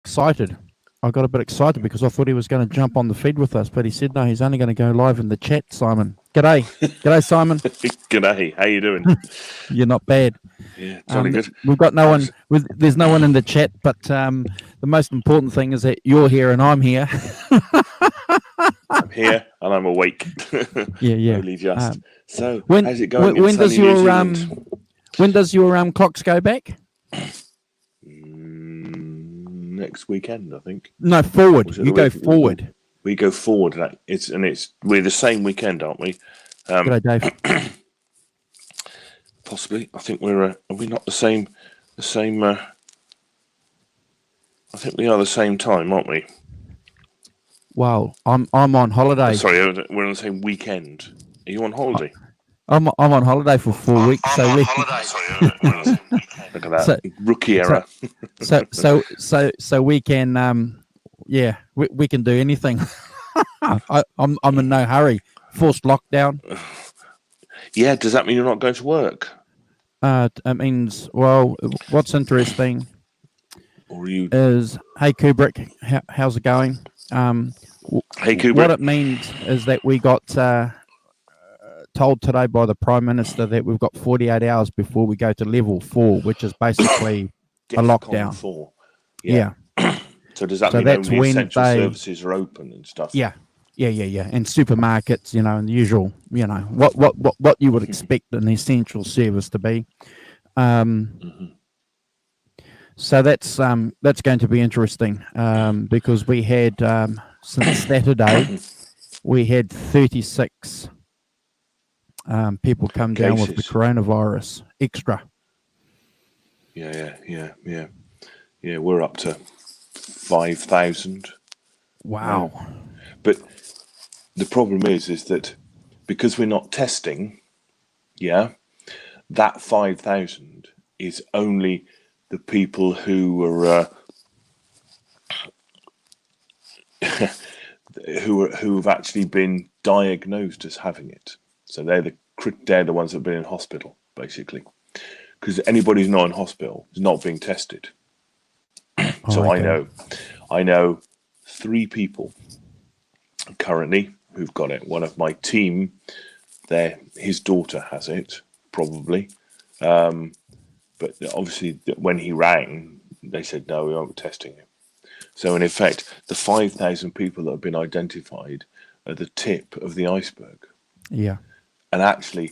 excited. I got a bit excited because I thought he was going to jump on the feed with us, but he said no. He's only going to go live in the chat. Simon, g'day, Simon. G'day. How you doing? You're not bad. Yeah, jolly good. We've got no one. There's no one in the chat, but the most important thing is that you're here and I'm here. I'm here and I'm awake. Yeah. Only just. So when, how's it going? When does your clocks go back? Next weekend, I think. No, forward. You go forward. We go forward. We're the same weekend, aren't we? G'day, Dave. Possibly. I think are we not the same? I think we are the same time, aren't we? Wow, I'm on holiday. Sorry, we're on the same weekend. Are you on holiday? I'm on holiday for 4 weeks. Sorry, look at that rookie error. So we can, we can do anything. I'm in no hurry. Forced lockdown. Yeah, does that mean you're not going to work? It means, well, what's interesting is, hey Kubrick, how's it going? Hey Kubrick. What it means is that we got told today by the Prime Minister that we've got 48 hours before we go to level 4, which is basically a lockdown. 4. Yeah. So does that mean that's only when essential services are open and stuff? Yeah. And supermarkets, and the usual, what you would expect an essential service to be. So that's going to be interesting because we had since Saturday we had 36 people come down with the coronavirus extra. Yeah. We're up to 5,000. Wow. But the problem is that because we're not testing, that 5,000 is only the people who were who've actually been diagnosed as having it. So they're the ones that have been in hospital, basically, because anybody who's not in hospital is not being tested. So okay. I know 3 people currently who've got it. One of my team, his daughter has it, probably. But obviously, when he rang, they said, no, we aren't testing him. So in effect, the 5,000 people that have been identified are the tip of the iceberg. Yeah. And actually,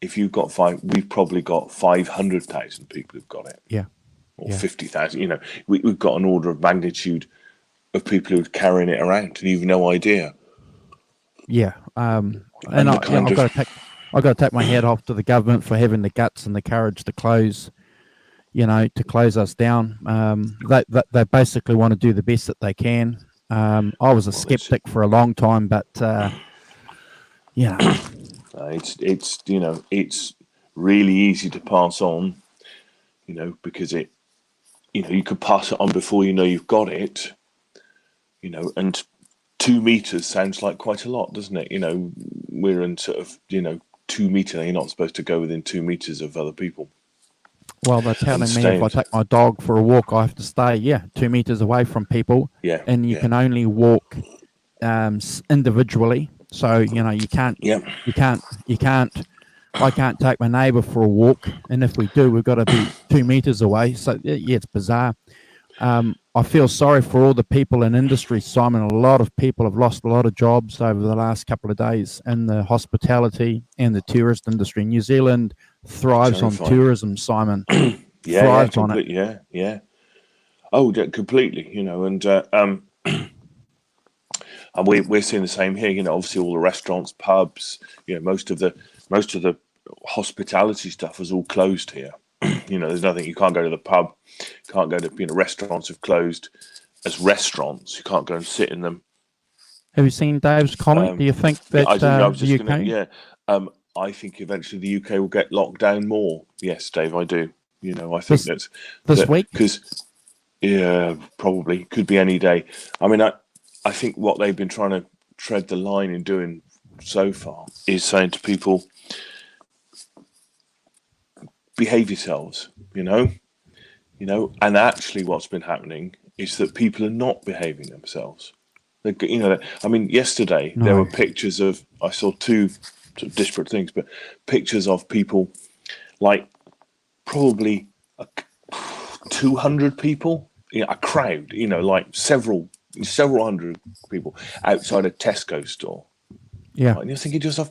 if you've got we've probably got 500,000 people who've got it. Yeah. Or 50,000. We've got an order of magnitude of people who are carrying it around and you've no idea. Yeah. And I've got to take my hat off to the government for having the guts and the courage to close us down. They basically want to do the best that they can. I was a skeptic for a long time, but it's really easy to pass on, because you could pass it on before you've got it, and 2 meters sounds like quite a lot, doesn't it? We're in sort of 2 meters. You're not supposed to go within 2 meters of other people. Well, they're telling me if I take my dog for a walk, I have to stay 2 meters away from people. Yeah, and you can only walk individually. So you can't. Yeah. You can't. I can't take my neighbour for a walk, and if we do, we've got to be 2 meters away. So it's bizarre. I feel sorry for all the people in industry, Simon. A lot of people have lost a lot of jobs over the last couple of days in the hospitality and the tourist industry. New Zealand thrives on tourism, Simon. Thrives on it. Yeah. Oh, completely. And we're seeing the same here. Obviously all the restaurants, pubs, most of the hospitality stuff is all closed here. There's nothing. You can't go to the pub. You can't go to restaurants have closed as restaurants. You can't go and sit in them. Have you seen Dave's comment? Do you think that the UK? I think eventually the UK will get locked down more. Yes, Dave, I do. I think this week, because probably could be any day. I mean, I think what they've been trying to tread the line in doing so far is saying to people, behave yourselves, and actually what's been happening is that people are not behaving themselves. You know, I mean, yesterday there No. were pictures of, I saw two sort of disparate things, but pictures of people, like probably 200 people, you know, a crowd, you know, like several hundred people outside a Tesco store. Yeah. Right? And you're thinking to yourself,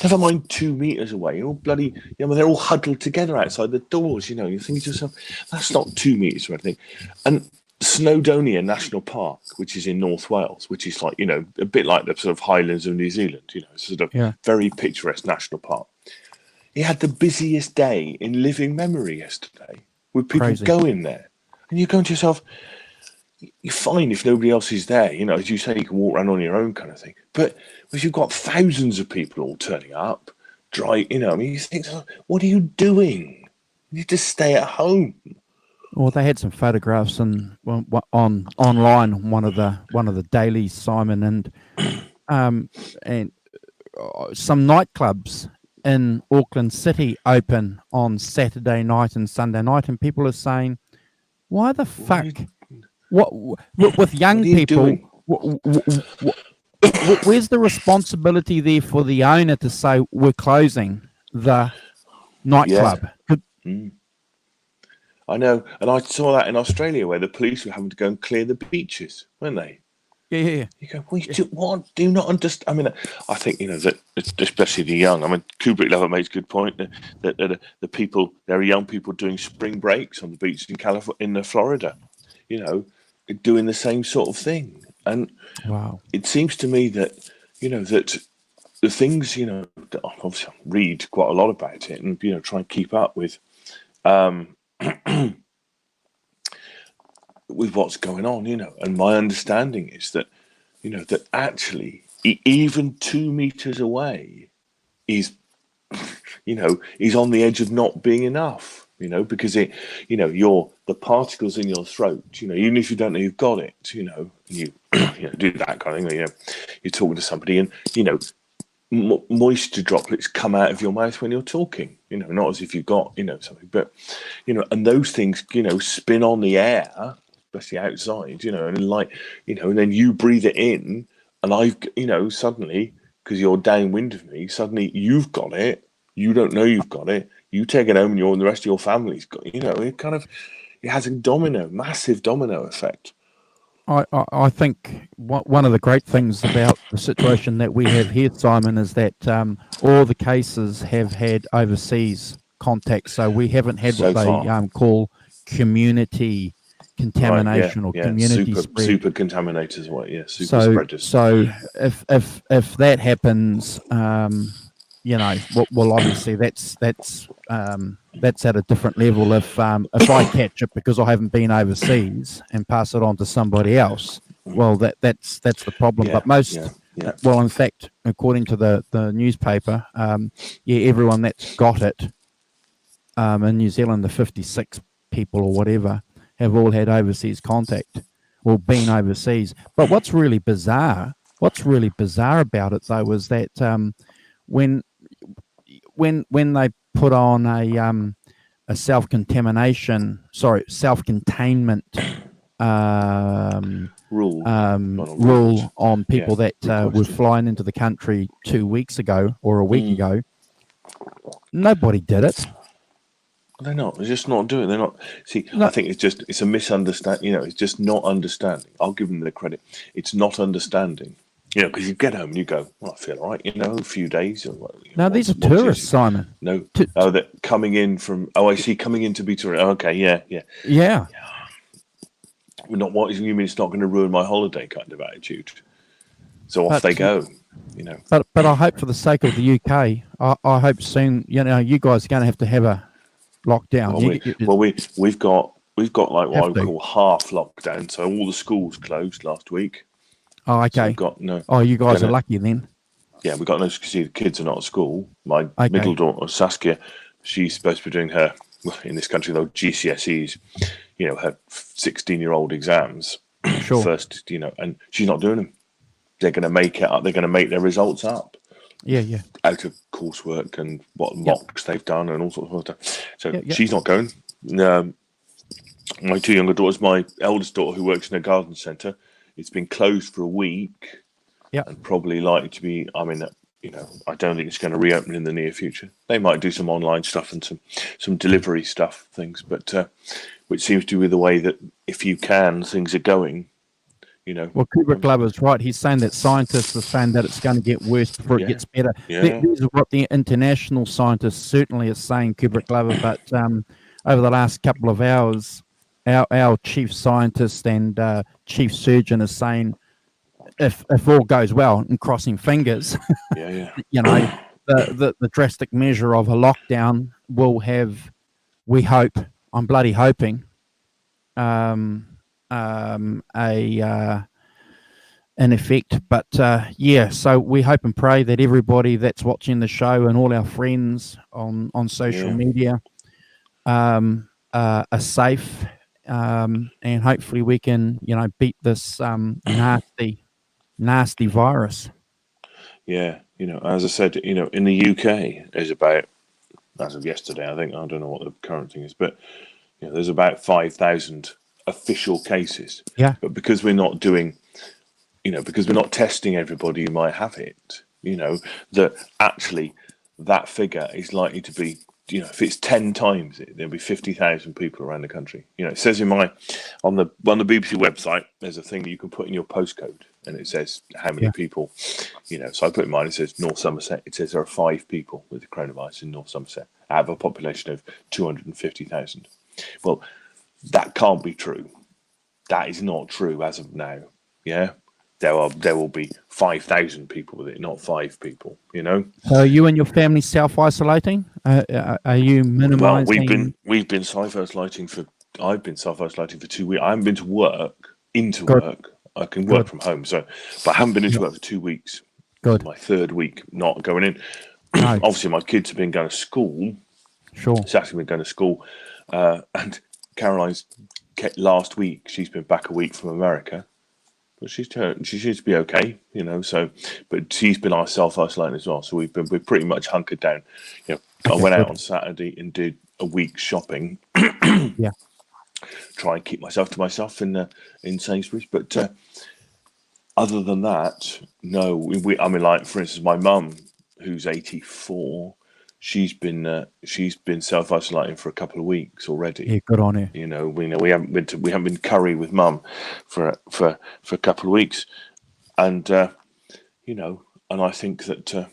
never mind 2 meters away, you're all bloody, you know, they're all huddled together outside the doors, you know. You're thinking to yourself, that's not 2 meters or anything. And Snowdonia National Park, which is in North Wales, which is like, you know, a bit like the sort of Highlands of New Zealand, you know, sort of Yeah. very picturesque national park. It had the busiest day in living memory yesterday, with people Crazy. going there. And you're going to yourself, you're fine if nobody else is there, you know, as you say, you can walk around on your own kind of thing. But if you've got thousands of people all turning up, you know, I mean, you think, what are you doing? You need to stay at home. Well, they had some photographs on online, one of the dailies, Simon, and some nightclubs in Auckland City open on Saturday night and Sunday night, and people are saying, "Why the fuck? What with young What are you people? doing? Where's the responsibility there for the owner to say we're closing the nightclub?" I know, and I saw that in Australia where the police were having to go and clear the beaches, weren't they? Yeah. You go, what? Do you not understand? I mean, I think, you know, that especially the young. I mean, Kubrick Lover makes a good point that the people, there are young people doing spring breaks on the beach in California, in Florida, you know, doing the same sort of thing. And Wow. it seems to me that, you know, that the things, you know, that obviously I read quite a lot about it and, you know, try and keep up with with what's going on, you know. And my understanding is that, you know, that actually even 2 meters away is, you know, is on the edge of not being enough, you know, because it, you know, the particles in your throat, you know, even if you don't know you've got it, you know, you do that kind of thing, you know, you're talking to somebody and, you know, moisture droplets come out of your mouth when you're talking, you know, not as if you've got, you know, something, but, you know, and those things, you know, spin on the air, especially outside, you know, and like, you know, and then you breathe it in, and I've, you know, suddenly, because you're downwind of me, suddenly you've got it, you don't know you've got it, you take it home, and the rest of your family's got, you know, it has a massive domino effect. I think one of the great things about the situation that we have here, Simon, is that all the cases have had overseas contact. So we haven't had what they call community contamination or community spread. Super contaminators, super spreaders. So if that happens, you know, well, obviously that's at a different level. If I catch it because I haven't been overseas and pass it on to somebody else, well, that's the problem. But most, well, in fact, according to the newspaper, everyone that's got it in New Zealand, the 56 people or whatever, have all had overseas contact or been overseas. But what's really bizarre about it though is that when they put on a self-containment rule on people that were flying into the country 2 weeks ago or a week ago, nobody did it. They're not. They're just not doing it. They're not. See, no. I think it's a misunderstanding. You know, it's just not understanding. I'll give them the credit. It's not understanding. You know, because you get home and you go, well, I feel all right, you know, a few days. Or, no, these are tourists, Simon. No. They're coming in from, I see, coming in to be tourists. Okay, yeah. We're not, what you mean it's not going to ruin my holiday kind of attitude. So off they go, you know. But I hope for the sake of the UK, I hope soon, you know, you guys are going to have a lockdown. We've got like what I would call half lockdown. So all the schools closed last week. Oh, okay. So you guys are lucky then. Yeah, we got no. See, the kids are not at school. My middle daughter Saskia, she's supposed to be doing her, in this country though, GCSEs. You know, her 16-year-old exams. Sure. First, you know, and she's not doing them. They're going to make it up. They're going to make their results up. Yeah. Out of coursework and what mocks they've done and all sorts of stuff. So she's not going. My two younger daughters, my eldest daughter who works in a garden centre, it's been closed for a week. Yeah. And probably likely to be, I mean, I don't think it's going to reopen in the near future. They might do some online stuff and some delivery stuff, things, but which seems to be the way that if you can, things are going, Well, Kubrick Glover's right. He's saying that scientists are saying that it's going to get worse before it gets better. Yeah. These are what the international scientists certainly are saying, Kubrick Glover, but over the last couple of hours, our chief scientist and chief surgeon is saying if all goes well, and crossing fingers, the drastic measure of a lockdown will have, we hope, I'm bloody hoping, an effect. But so we hope and pray that everybody that's watching the show and all our friends on social media are safe, and hopefully we can beat this nasty virus. As I said, in the UK is about, as of yesterday, I think, I don't know what the current thing is, but there's about 5,000 official cases. Yeah. But because we're not doing, because we're not testing everybody who might have it, that actually that figure is likely to be, if it's 10 times it, there'll be 50,000 people around the country. It says on the BBC website, there's a thing that you can put in your postcode, and it says how many people, so I put in mine, it says North Somerset. It says there are 5 people with the coronavirus in North Somerset out of a population of 250,000. Well, that can't be true. That is not true as of now. Yeah. There will be 5,000 people with it, not 5 people. So are you and your family self-isolating? Are you minimizing? Well, we've been self-isolating I've been self-isolating for 2 weeks. I haven't been to work. I can work from home, but I haven't been into work for 2 weeks. Good. My 3rd week not going in. No. Obviously, my kids have been going to school. Sure. Saturday been going to school, and Caroline's last week. She's been back a week from America. But she seems to be okay, but she's been self-isolating as well. So we're pretty much hunkered down. I went out on Saturday and did a week's shopping. Yeah. Try and keep myself to myself in Sainsbury's. But other than that, no. Like for instance, my mum, who's 84, she's been self-isolating for a couple of weeks already. Yeah, good on her. We haven't been curry with mum for a couple of weeks, and and I think that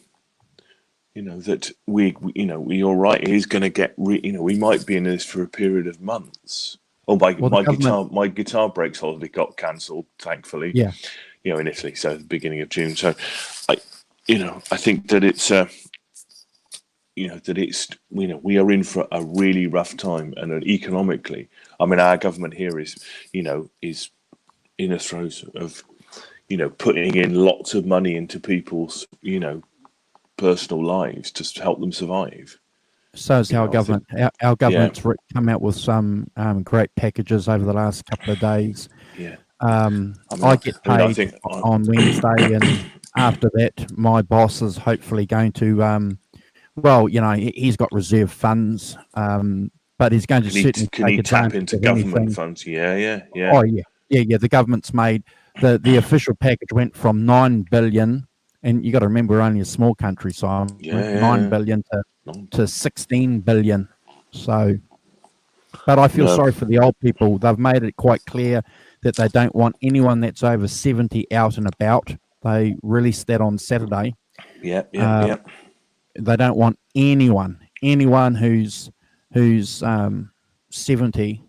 that you're right. It is going to get we might be in this for a period of months. Oh, my guitar breaks holiday got cancelled, thankfully. Yeah. In Italy, so the beginning of June. So I think that it's. That it's we are in for a really rough time, and economically, our government here is in a throes of putting in lots of money into people's personal lives to help them survive. So is our government. Our government's come out with some great packages over the last couple of days. Yeah. I get paid on Wednesday, and after that, my boss is hopefully going to. He's got reserve funds, but he's going to certainly can he tap into government funds? Yeah. Oh, yeah. The government's made the official package went from 9 billion, and you got to remember we're only a small country, so 9 billion to 16 billion. So, but I feel sorry for the old people. They've made it quite clear that they don't want anyone that's over 70 out and about. They released that on Saturday. Yeah. They don't want anyone who's 70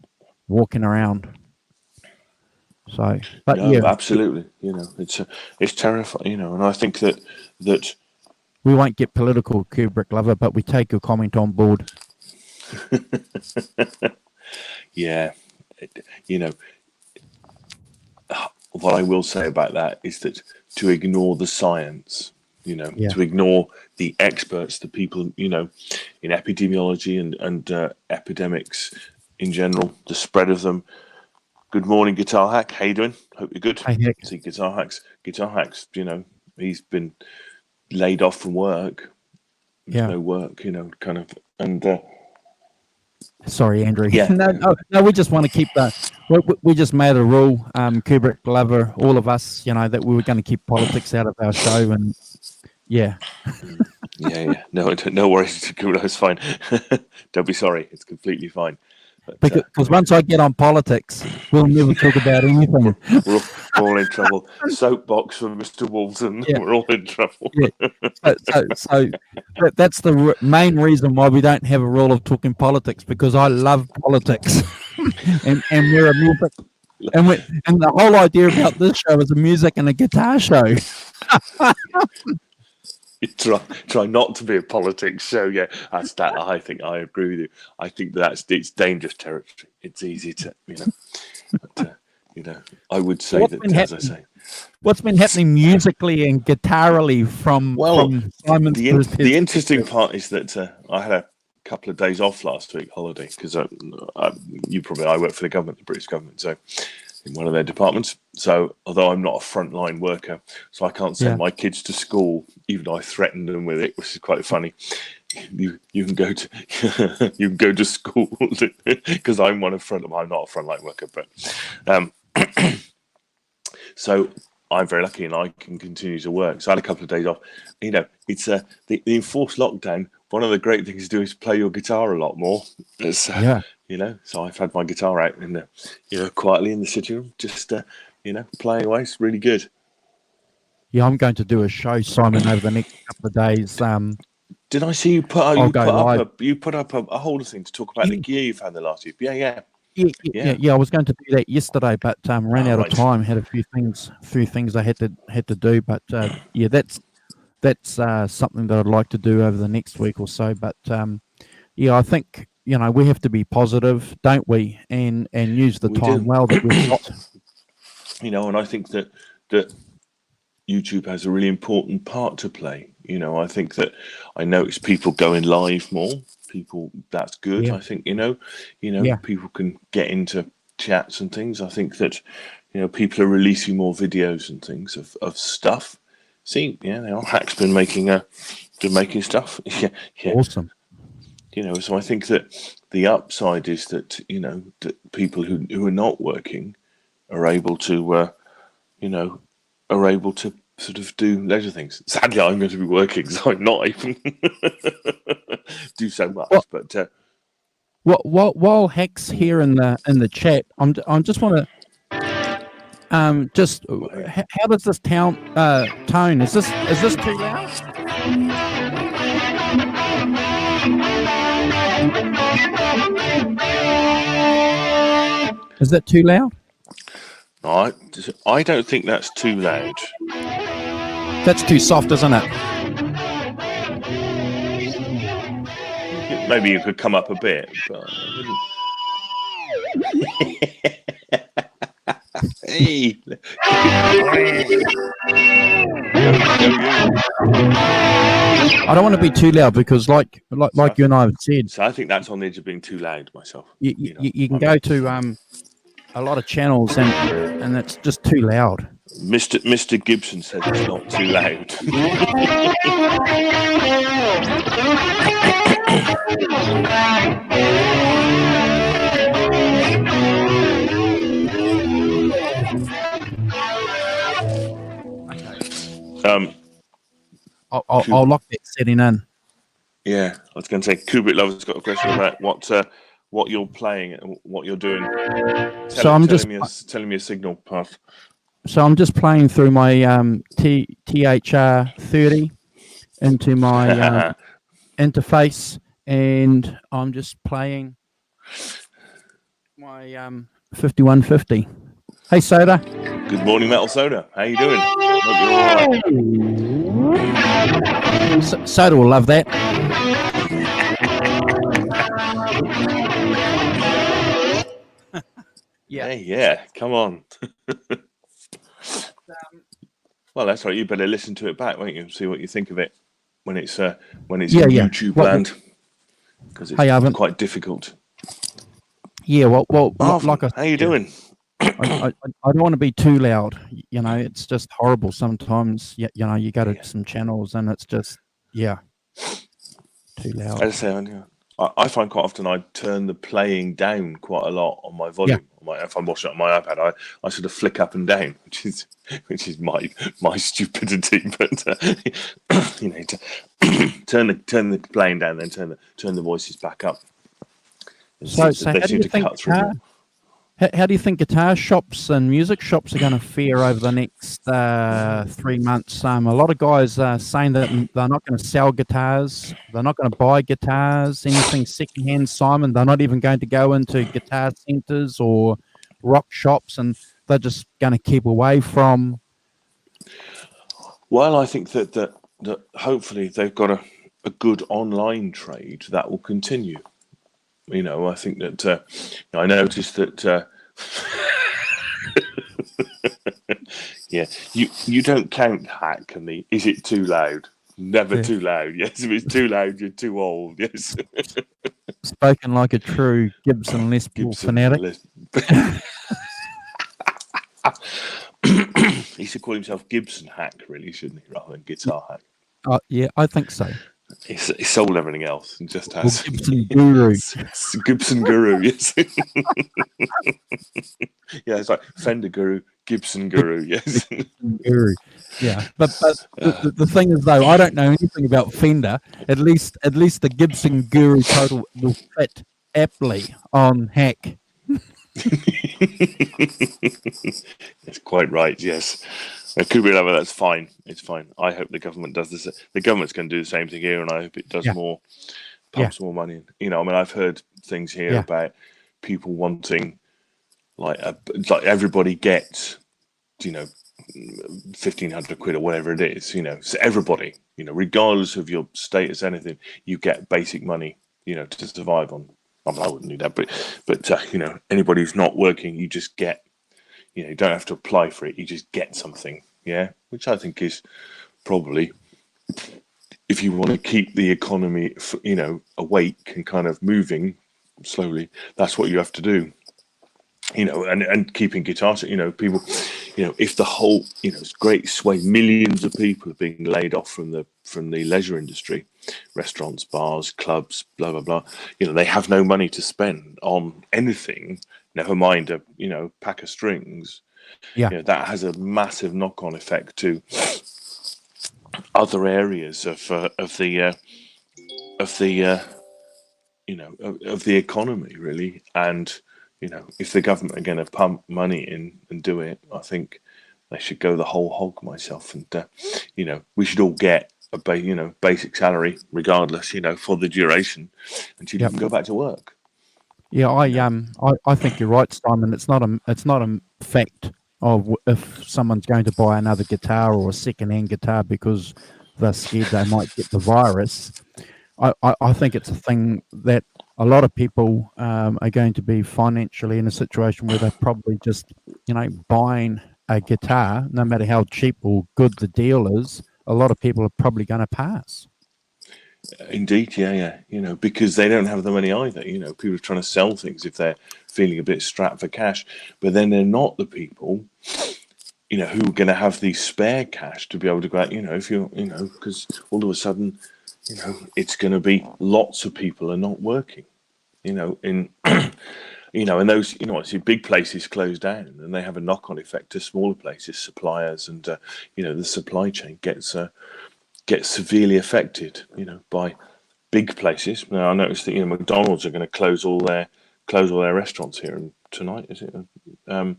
walking around. So, but absolutely. It's terrifying. And I think that we won't get political, Kubrick Lover, but we take your comment on board. Yeah, what I will say about that is that to ignore the science. To ignore the experts, the people, in epidemiology and epidemics in general, the spread of them. Good morning, Guitar Hack. How you doing? Hope you're good. Hey, see, Guitar Hacks. He's been laid off from work. No work, and Sorry, Andrew. Yeah. No. We just want to keep the. We just made a rule, Kubrick, Glover, all of us, that we were going to keep politics out of our show, and yeah. Yeah. No worries. It's fine. Don't be sorry. It's completely fine. But, Because once I get on politics, we'll never talk about anything. we're all in trouble. Soapbox for Mr. Walton. Yeah. We're all in trouble. Yeah. So that's the main reason why we don't have a rule of talking politics, because I love politics, and we're a music, and the whole idea about this show is a music and a guitar show. You try not to be a politics show. Yeah, that's that. I think I agree with you. I think it's dangerous territory. It's easy to, but, I would say that, as I say, what's been happening musically and guitarally from Simon? The interesting part is that I had a couple of days off last week, holiday, because I work for the government, the British government, so in one of their departments. So although I'm not a frontline worker, so I can't send my kids to school, even though I threatened them with it, which is quite funny. You can go to you can go to school because I'm not a frontline worker, but so I'm very lucky and I can continue to work. So I had a couple of days off. It's the enforced lockdown. One of the great things to do is play your guitar a lot more. So I've had my guitar out in the, quietly in the sitting room, just playing away. It's really good. Yeah, I'm going to do a show, Simon, over the next couple of days. Did I see you put up a whole thing to talk about the gear you've had the last year? Yeah. Yeah. I was going to do that yesterday, but ran out of time. Had a few things I had to do, but that's something that I'd like to do over the next week or so. But I think we have to be positive, don't we? And use the time well that we've got. And I think that YouTube has a really important part to play. I think that I notice people going live more. That's good. Yeah. I think people can get into chats and things. I think that people are releasing more videos and things of stuff. See, Hack's been making stuff. Yeah. Awesome. So I think that the upside is that that people who are not working are able to sort of do leisure things. Sadly, I'm going to be working, so I'm not even do so much. While Hack's here in the chat, I'm just want to how does this tone? Is this too loud? Is that too loud? I don't think that's too loud. That's too soft, isn't it? Maybe you could come up a bit, but hey. I don't want to be too loud because, like you and I have said. So I think that's on the edge of being too loud myself. You can go to a lot of channels and it's just too loud. Mr. Gibson said it's not too loud. I'll lock that setting in. Yeah, I was going to say, Kubrick Lover's got a question about what you're playing and what you're doing. Telling me a signal path. So I'm just playing through my THR 30 into my interface, and I'm just playing my 5150. Hey, Soda. Good morning, Metal Soda. How you doing? Hope you're all right. Soda will love that. Yeah. Hey, yeah. Come on. Well, that's right. You better listen to it back, won't you? See what you think of it when it's in YouTube land, because it's quite difficult. Yeah. Well. Like how you doing? I don't want to be too loud. It's just horrible sometimes. You go to some channels and it's just too loud. As I say, I find quite often I turn the playing down quite a lot on my Yeah. volume. If I'm watching it on my iPad, I sort of flick up and down, which is my stupidity. But turn the playing down, then turn the voices back up. And So, they how do seem you to think cut through more. how do you think guitar shops and music shops are going to fare over the next 3 months? A lot of guys are saying that they're not going to sell guitars, they're not going to buy guitars, anything secondhand. Simon, they're not even going to go into guitar centers or rock shops, and they're just going to keep away from. Well, I think that hopefully they've got a good online trade that will continue. I think that I noticed that. Yeah, you don't count hack and the is it too loud? Never Yeah. too loud. Yes, if it's too loud, you're too old. Yes, Spoken like a true Gibson Les Paul fanatic. He should call himself Gibson Hack, really, shouldn't he, rather than Guitar Hack? Yeah, I think so. He sold everything else and just has Gibson Guru. Gibson Guru. Yes, yeah, it's like Fender Guru, Gibson Guru. Yes, Guru. Yeah, but the thing is though, I don't know anything about Fender. At least the Gibson Guru total will fit aptly on Hack. That's quite right. Yes, could be another. That's fine. It's fine. I hope the government does this. The government's going to do the same thing here, and I hope it does more, pumps more money in. I mean, I've heard things here about people wanting like everybody gets, 1,500 quid or whatever it is. So everybody, regardless of your status, anything, you get basic money, to survive on. I wouldn't do that, but anybody who's not working, you just get, you don't have to apply for it. You just get something, which I think is probably, if you want to keep the economy, awake and kind of moving slowly, that's what you have to do. And keeping guitars, people, if the whole, it's great sway, millions of people are being laid off from the leisure industry, restaurants, bars, clubs, blah, blah, blah. They have no money to spend on anything, never mind a, pack of strings. Yeah. That has a massive knock-on effect to other areas of the economy, really. And if the government are going to pump money in and do it, I think they should go the whole hog myself. And we should all get a basic salary, regardless, for the duration, until you can go back to work. Yeah, I think you're right, Simon. It's not a fact of if someone's going to buy another guitar or a second-hand guitar because they're scared they might get the virus. I think it's a thing that a lot of people are going to be financially in a situation where they're probably just, buying a guitar, no matter how cheap or good the deal is. A lot of people are probably going to pass. Indeed, yeah. Because they don't have the money either. People are trying to sell things if they're feeling a bit strapped for cash, but then they're not the people, who are going to have the spare cash to be able to go out. If you're, because all of a sudden, it's going to be lots of people are not working. And those, see big places close down, and they have a knock-on effect to smaller places, suppliers, and the supply chain gets severely affected, by big places. Now I noticed that McDonald's are going to close all their restaurants here tonight, is it? And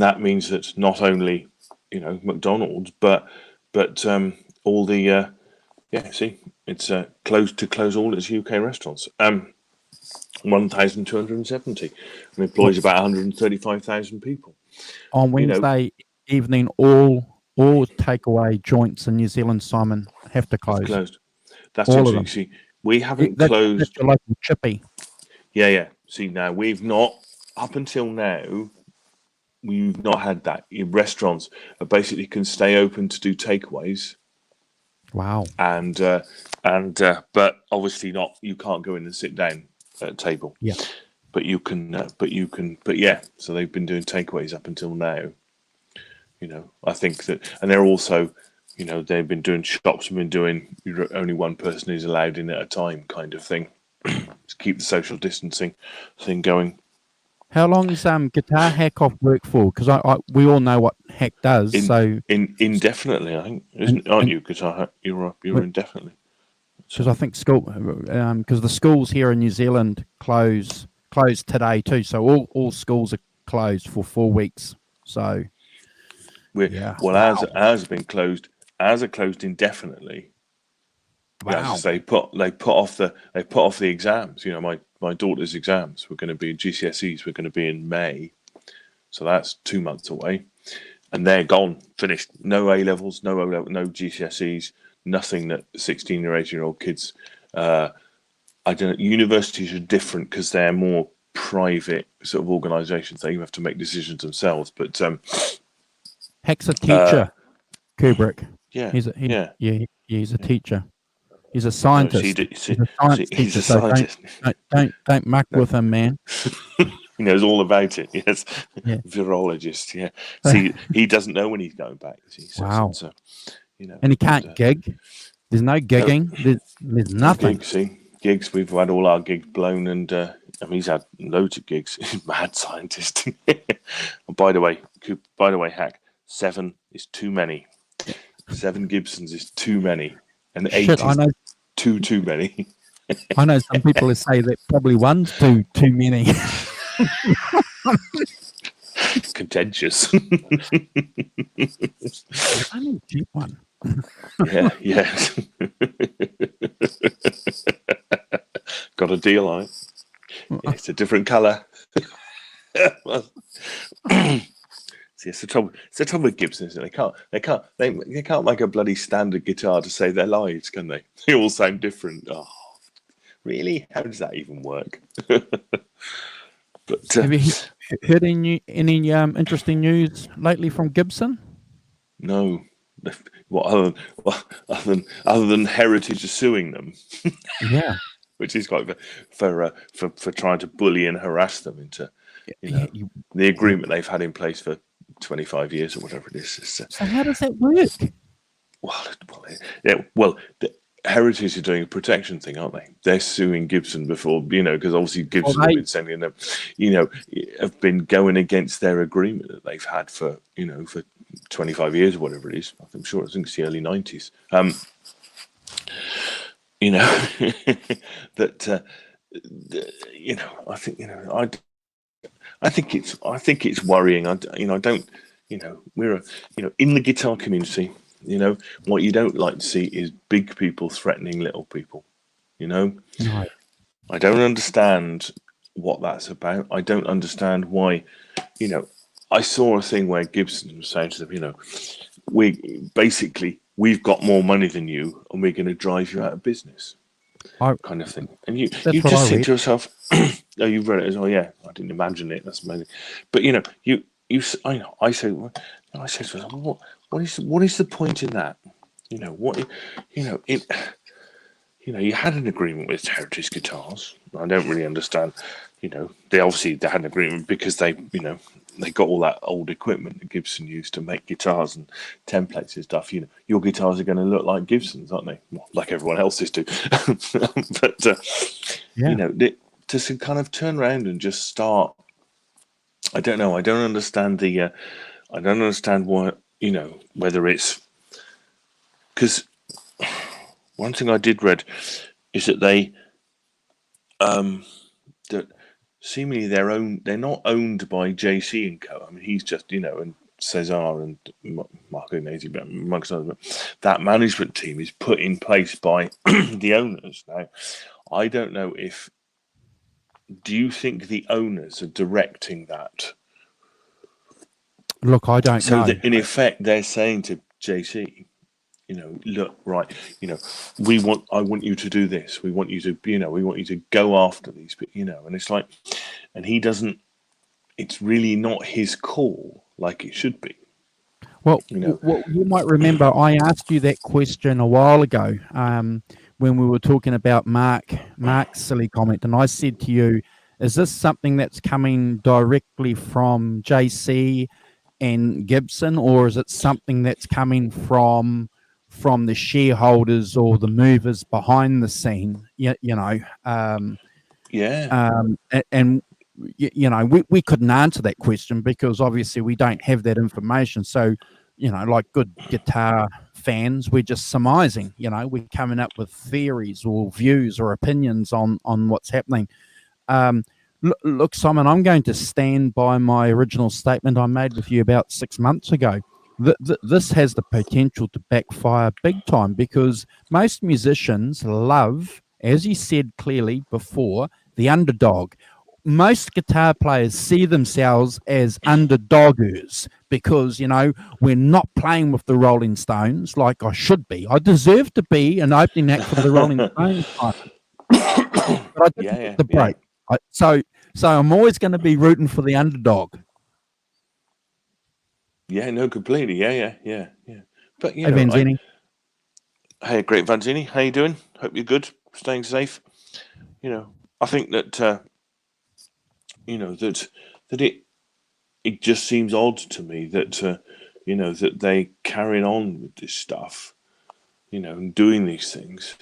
that means that not only McDonald's, but all the it's close all its UK restaurants. 1,270 and employs about 135,000 people. On Wednesday evening, all takeaway joints in New Zealand, Simon, have to close. Closed. That's all interesting. See, we haven't closed. That's your local chippy. Yeah. See, now we've not, up until now, we've not had that. Restaurants basically can stay open to do takeaways. Wow. And but obviously not. You can't go in and sit down at a table. Yeah. But you can. But yeah. So they've been doing takeaways up until now. I think that, and they're also, they've been doing shops. Have been doing only one person is allowed in at a time, kind of thing. to keep the social distancing thing going. How long's Guitar Hack off work for? Because we all know what Hack does. Indefinitely, I think, aren't you, Guitar Hack? You're indefinitely. Because I think because the schools here in New Zealand closed today too. So all schools are closed for 4 weeks. So ours have been closed. Ours are closed indefinitely. Wow. Yeah, they put off the exams. You know, my daughter's exams were going to be GCSEs. Were going to be in May, so that's 2 months away, and they're gone, finished. No A levels, no GCSEs, nothing that 16 or 18-year-old kids. I don't know. Universities are different because they're more private sort of organisations. They have to make decisions themselves. But Hack's a teacher, Kubrick. Yeah, he's a teacher. He's a scientist. He's a scientist. So don't muck with him, man. He knows all about it. Yes, yeah. Virologist. Yeah. See, he doesn't know when he's going back. Wow. So, you know, and he can't gig. There's no gigging. No, there's nothing. Gigs. We've had all our gigs blown, and I mean, he's had loads of gigs. He's a mad scientist. And by the way, Hack, 7 is too many. 7 Gibsons is too many. And 8 is too many. I know some people say that probably 1's too many. Contentious. I need a cheap one. Yeah. Got a deal on it. It's a different colour. See, it's the trouble with Gibson, isn't it? They can't make a bloody standard guitar to save their lives, can they? They all sound different. Oh, really? How does that even work? But have you heard any interesting news lately from Gibson? No. What other than Heritage are suing them? Yeah, which is quite for trying to bully and harass them into the agreement they've had in place for 25 years or whatever it is. So how does that work? Well, the Heritage are doing a protection thing, aren't they? They're suing Gibson before, because obviously Gibson have been sending them, have been going against their agreement that they've had for 25 years or whatever it is. I think it's the early 90s. That I think it's worrying. We're in the guitar community. What you don't like to see is big people threatening little people. No. I don't understand what that's about. I don't understand why. I saw a thing where Gibson was saying to them, we've got more money than you, and we're going to drive you out of business, kind of thing. And you just think to yourself, oh, you've read it as well, yeah. I didn't imagine it. That's amazing. But I say to myself, what is the point in that? You had an agreement with Heritage Guitars. I don't really understand. They had an agreement because they got all that old equipment that Gibson used to make guitars and templates and stuff. Your guitars are going to look like Gibsons, aren't they? Well, like everyone else's do. But to kind of turn around and just start. I don't know. I don't understand I don't understand what whether it's because one thing I did read is that they that seemingly they're not owned by JC and Co. I mean, he's just and Cesar and Marco Ignasi, but amongst others, that management team is put in place by the owners. Now, I don't know if. Do you think the owners are directing that? Look, I don't know. So in effect, they're saying to JC, look, right, I want you to do this. We want you to, we want you to go after these, and it's like, and he doesn't. It's really not his call, like it should be. Well, you might remember I asked you that question a while ago when we were talking about Mark's silly comment, and I said to you, is this something that's coming directly from JC and Gibson, or is it something that's coming from from the shareholders or the movers behind the scene. And we couldn't answer that question because obviously we don't have that information. So, like good guitar fans, we're just surmising. We're coming up with theories or views or opinions on what's happening. Look, Simon, I'm going to stand by my original statement I made with you about 6 months ago. This has the potential to backfire big time because most musicians love, as you said clearly before, the underdog. Most guitar players see themselves as underdoggers because, we're not playing with the Rolling Stones like I should be. I deserve to be an opening act for the Rolling Stones, but I didn't get the break. So I'm always going to be rooting for the underdog. Yeah, no, completely. Yeah. But Hey, Vanzini. Hey, great Vanzini. How you doing? Hope you're good. Staying safe. I think that that it just seems odd to me that that they carry on with this stuff, and doing these things.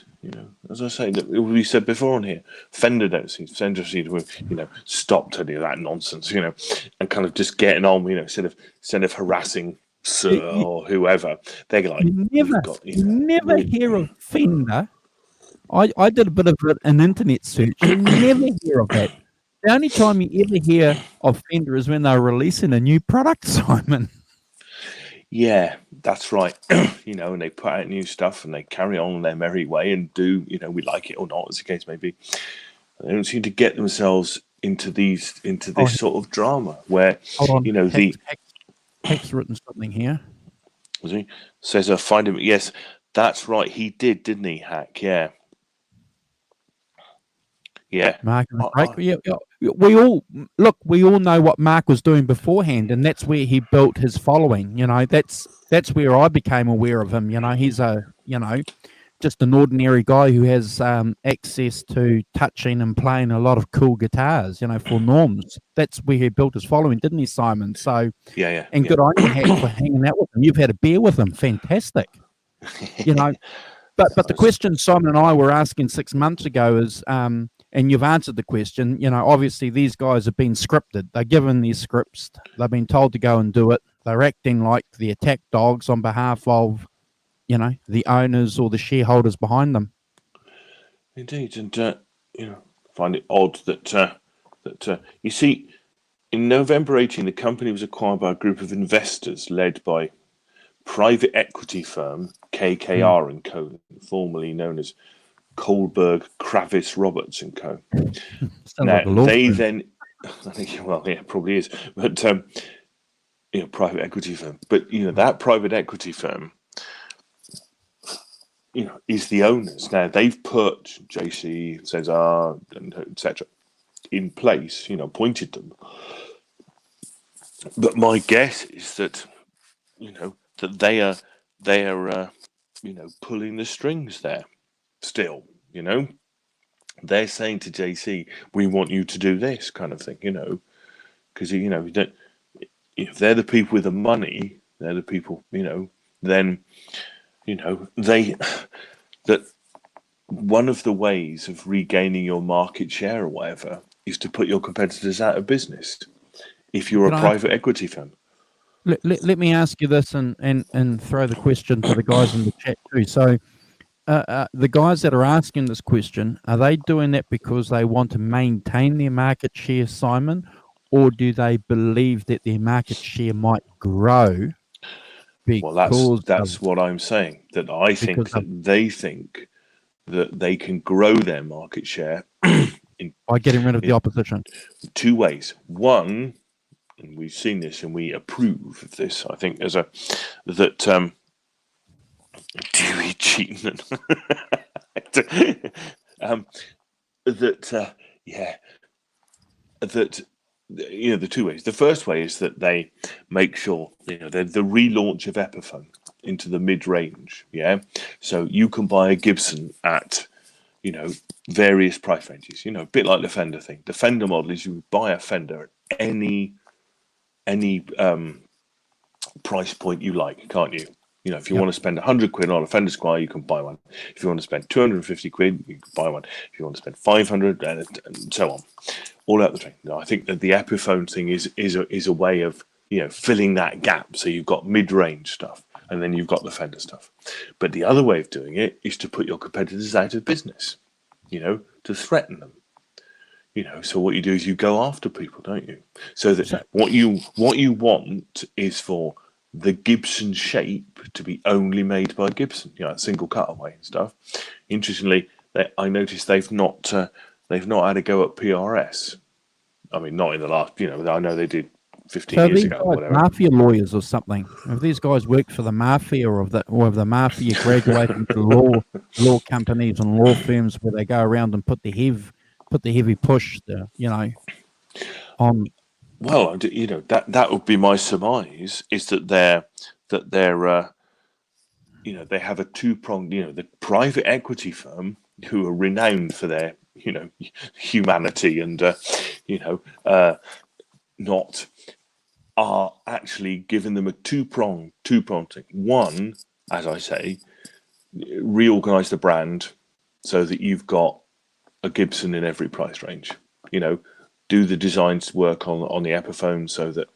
As I say, that we said before on here, Fender seem to stop telling you that nonsense, and kind of just getting on, instead of harassing Sir or whoever, they're like, never hear of Fender. I did a bit of an internet search. You never hear of that. The only time you ever hear of Fender is when they're releasing a new product, Simon. Yeah, that's right. And they put out new stuff and they carry on their merry way and do, we like it or not, as the case may be. They don't seem to get themselves into this sort of drama where, Hack's written something here. Was he? Says, find him. Yes, that's right. He did, didn't he, Hack? Yeah. Yeah. Mark and the break. We all know what Mark was doing beforehand, and that's where he built his following. That's where I became aware of him. He's just an ordinary guy who has access to touching and playing a lot of cool guitars, for Norms. That's where he built his following, didn't he, Simon? So and good on you, Hack, for hanging out with him. You've had a beer with him. Fantastic. But the question Simon and I were asking 6 months ago is, and you've answered the question, obviously these guys have been scripted. They're given these scripts. They've been told to go and do it. They're acting like the attack dogs on behalf of, the owners or the shareholders behind them. Indeed. And, find it odd that you see, in November 18, the company was acquired by a group of investors led by private equity firm KKR and Co., formerly known as Kohlberg, Kravis, Roberts and Co. Now, they then, it probably is, but private equity firm. But that private equity firm, is the owners. Now they've put JC, Cesar, and etc. in place. Appointed them. But my guess is that that they are pulling the strings there. Still, they're saying to JC, "We want you to do this," kind of thing. Because if they're the people with the money, they're the people. Then that one of the ways of regaining your market share or whatever is to put your competitors out of business. If you're a private equity firm. Let me ask you this and throw the question to the guys in the chat too. So the guys that are asking this question, are they doing that because they want to maintain their market share, Simon, or do they believe that their market share might grow? Well, that's what I'm saying. That I think that they think that they can grow their market share by getting rid of the opposition. 2 ways. One, and we've seen this and we approve of this, I think, as that Dewey cheating. The 2 ways. The first way is that they make sure the relaunch of Epiphone into the mid-range. Yeah, so you can buy a Gibson at various price ranges. A bit like the Fender thing. The Fender model is you buy a Fender at any price point you like, can't you? You know, if you want to spend 100 quid on a Fender Squire, you can buy one. If you want to spend 250 quid, you can buy one. If you want to spend 500 and so on, all out the train. No, I think that the Epiphone thing is a way of, you know, filling that gap. So you've got mid-range stuff, and then you've got the Fender stuff. But the other way of doing it is to put your competitors out of business. You know, to threaten them. You know, so what you do is you go after people, don't you? So that what you want is for the Gibson shape to be only made by Gibson, you know, a single cutaway and stuff. Interestingly, I noticed they've not had a go at PRS. I mean, not in the last, you know, I know they did 15 years ago, or whatever. Mafia lawyers or something. If these guys worked for the mafia, or if the mafia graduated to law companies and law firms where they go around and put the heavy push, you know, on. Well, you know, that would be my surmise, is that they're you know, they have a two-pronged, you know, the private equity firm who are renowned for their, you know, humanity and you know, not are actually giving them a two-pronged thing. One, as I say, reorganize the brand so that you've got a Gibson in every price range. You know, do the designs work on the Epiphone so that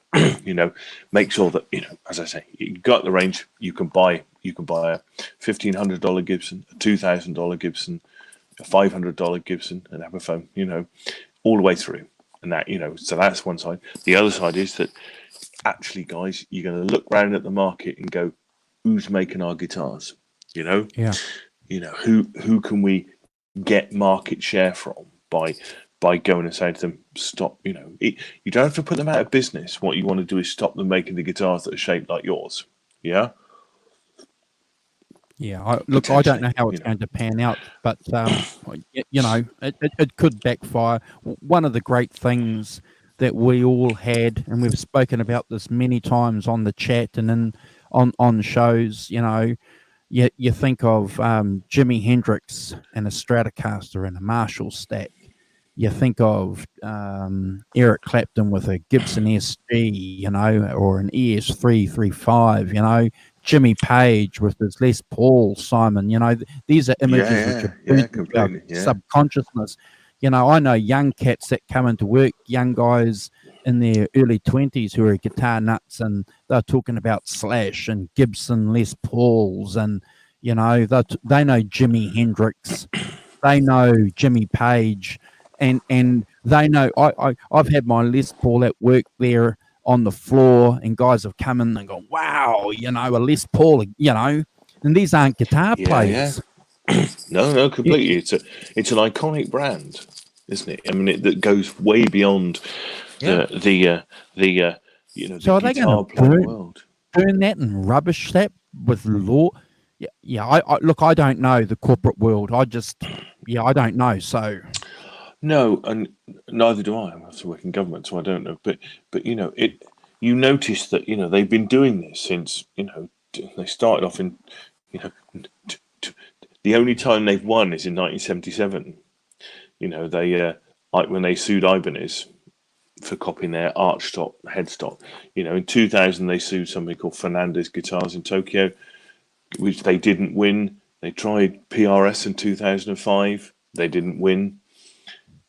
you know, make sure that, you know, as I say, you got the range. You can buy a $1,500 Gibson, a $2,000 Gibson, a $500 Gibson, an Epiphone. You know, all the way through, and that, you know, so that's one side. The other side is that actually, guys, you're going to look around at the market and go, who's making our guitars? You know, Yeah. You know, who can we get market share from by going and saying to them, stop, you know, you don't have to put them out of business. What you want to do is stop them making the guitars that are shaped like yours. Yeah. Yeah. I don't know how it's going to pan out, but, you know, it could backfire. One of the great things that we all had, and we've spoken about this many times on the chat and on shows, you know, you think of Jimi Hendrix and a Stratocaster and a Marshall stack. You think of Eric Clapton with a Gibson SG, you know, or an ES335, you know, Jimmy Page with his Les Paul, Simon, you know, these are images which are burnt our subconsciousness. You know, I know young cats that come into work, young guys in their early 20s who are guitar nuts, and they're talking about Slash and Gibson Les Pauls, and, you know, they know Jimi Hendrix, they know Jimmy Page. And they know I've had my Les Paul at work there on the floor, and guys have come in and gone, wow, you know, a Les Paul, you know, and these aren't guitar players. Yeah. No, completely. It's an iconic brand, isn't it? I mean, that goes way beyond the you know, so the guitar playing world. Burn that and rubbish that with law. Yeah. I look, I don't know the corporate world. I don't know. So. No, and neither do I. I have to work in government, so I don't know. But you know, you notice that, you know, they've been doing this since, you know, they started off in, you know, the only time they've won is in 1977. You know, they like when they sued Ibanez for copying their archstop headstock. You know, in 2000 they sued something called Fernandez Guitars in Tokyo, which they didn't win. They tried PRS in 2005. They didn't win.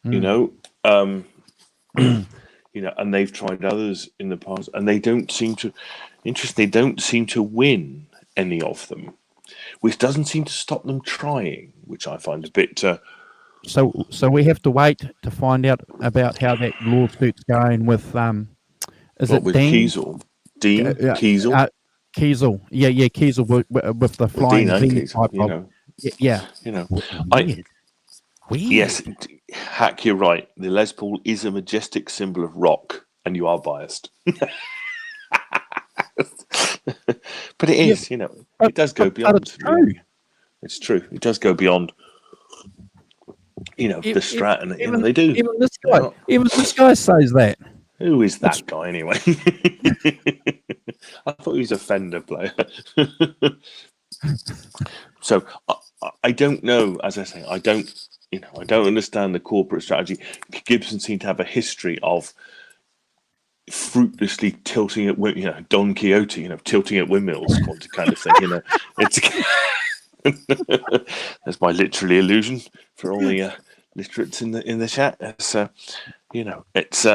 You know, you know, and they've tried others in the past, and they don't seem to. Interesting, they don't seem to win any of them, which doesn't seem to stop them trying, which I find a bit. So we have to wait to find out about how that lawsuit's going with is it with Dean? Kiesel? Dean Kiesel? Kiesel, yeah, Kiesel with the flying V type you of, know, yeah. You know, Weird. Yes, Hack, you're right. The Les Paul is a majestic symbol of rock, and you are biased. But it is, you know, it does go beyond. But it's true. It's true. It does go beyond, you know, the Strat, and you know, they do. Even this guy says that. Who is that guy anyway? I thought he was a Fender player. So I don't know. As I say, I don't understand the corporate strategy. Gibson seem to have a history of fruitlessly tilting at Don Quixote, tilting at windmills, kind of thing. It's that's my literary allusion for all the literates in the chat. It's it's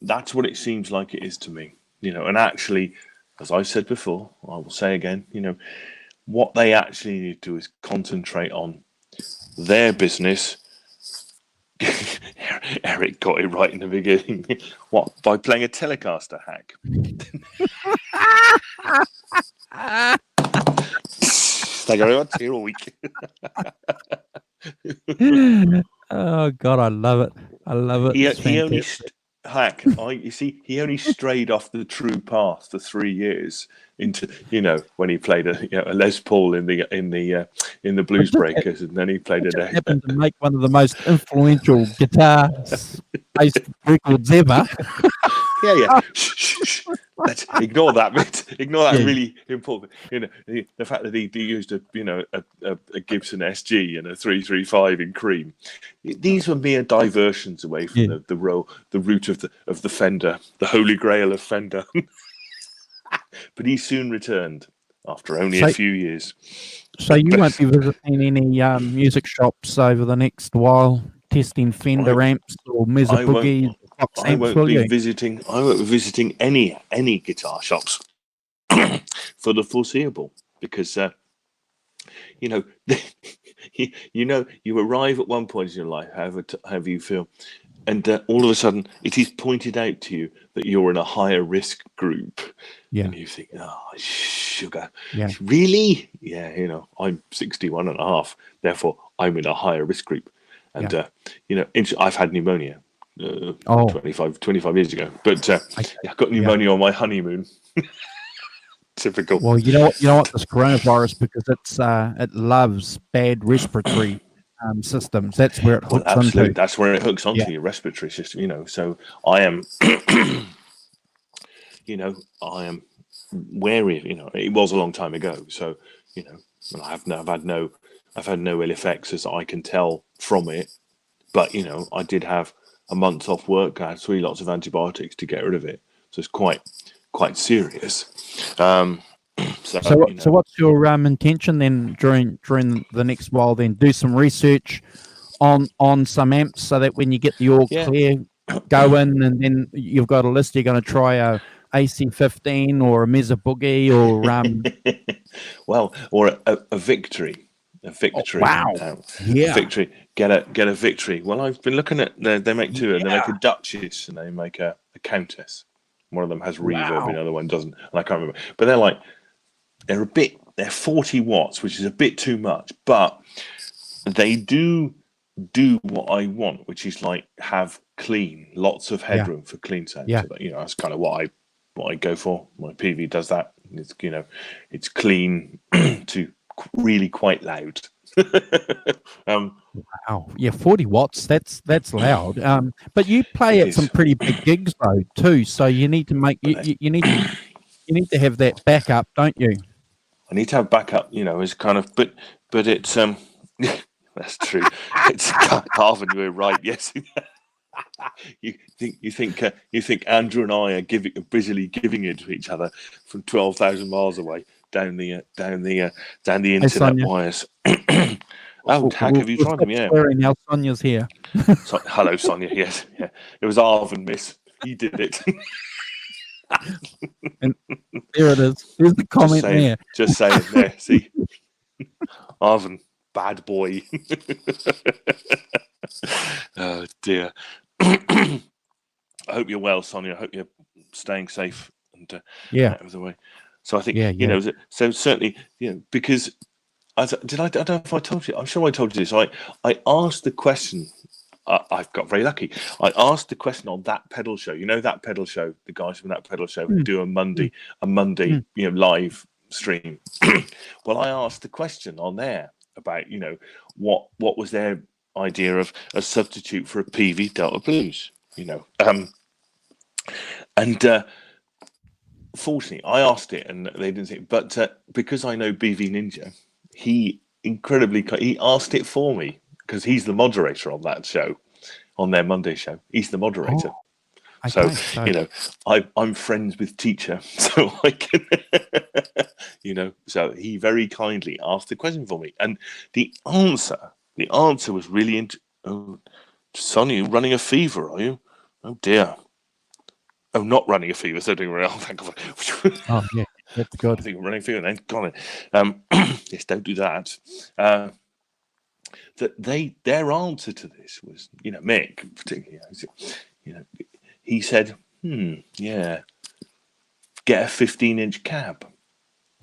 that's what it seems like it is to me. And actually, as I've said before, I will say again, what they actually need to do is concentrate on their business. Eric got it right in the beginning. What, by playing a Telecaster hack? Thank you very much. Here all week. Oh God, I love it. I love it. He only he only strayed off the true path for 3 years into when he played a Les Paul in the Blues Breakers, and then he played it. Happened to make one of the most influential guitar-based records ever. Yeah. Shh. Let's ignore that bit. Ignore that really important. The fact that he used a Gibson SG and a 335 in cream. These were mere diversions away from the root of the Fender, the holy grail of Fender. But he soon returned after only a few years. So you won't be visiting any music shops over the next while, testing Fender amps or Mesa Boogies? I won't be visiting any guitar shops for the foreseeable, because you arrive at one point in your life, however you feel, and all of a sudden it is pointed out to you that you're in a higher risk group. And you think, oh, sugar. Really? Yeah, I'm 61 and a half, therefore I'm in a higher risk group. And I've had pneumonia 25 years ago, but I got pneumonia on my honeymoon. Typical. Well, you know what, this coronavirus, because it loves bad respiratory systems. That's where it hooks onto. That's where it hooks onto your respiratory system. So I am I am wary of, it was a long time ago, so and I've had no ill effects as I can tell from it, but I did have a month off work. I had 3 lots of antibiotics to get rid of it, so it's quite serious. So what's your intention then during the next while? Then do some research on some amps, so that when you get the all clear, go in, and then you've got a list. You're going to try a AC15 or a Mesa Boogie or or a Victory. A Victory. Wow. A Victory. Get a Victory. Well, I've been looking at they make 2, and they make a Duchess and they make a Countess. One of them has reverb, and the other one doesn't. And I can't remember. But they're 40 watts, which is a bit too much, but they do what I want, which is have lots of headroom for clean sound. Yeah. So that, that's kind of what I go for. My PV does that. It's it's clean to really quite loud. Wow. Yeah, 40 watts. That's loud. But you play at some pretty big gigs though too. So you need to make you need to have that backup, don't you? I need to have backup. It's kind of but it's that's true. It's Harvin, you were right. Yes. You think Andrew and I are busily giving it to each other from 12,000 miles away down the internet wires. Have you tried them? Yeah. Now Sonia's here. Hello, Sonia. Yes, yeah. It was Arvin, miss. He did it. And there it is. Here's the comment there. Just saying there. See, Arvin, bad boy. Oh dear. I hope you're well, Sonia. I hope you're staying safe and out of the way. So I think so certainly because I don't know if I told you. I'm sure I told you this. I asked the question. I've got very lucky. I asked the question on that pedal show. That pedal show. The guys from that pedal show do a Monday live stream. Well, I asked the question on there about what was their idea of a substitute for a PV Delta Blues. And fortunately, I asked it and they didn't say. But because I know BV Ninja, he asked it for me because he's the moderator on that show, on their Monday show. He's the moderator. So, so you know, I'm friends with teacher, so I can, you know, so he very kindly asked the question for me. And the answer was really oh, Sonny, you running a fever, are you? Oh dear. Oh, not running a fever, so doing well. Thank God. oh yeah, that's I good. think I'm running a fever then. Got it. Yes, don't do that. That their answer to this was, you know, Mick particularly, you know, he said, yeah, get a 15-inch cab,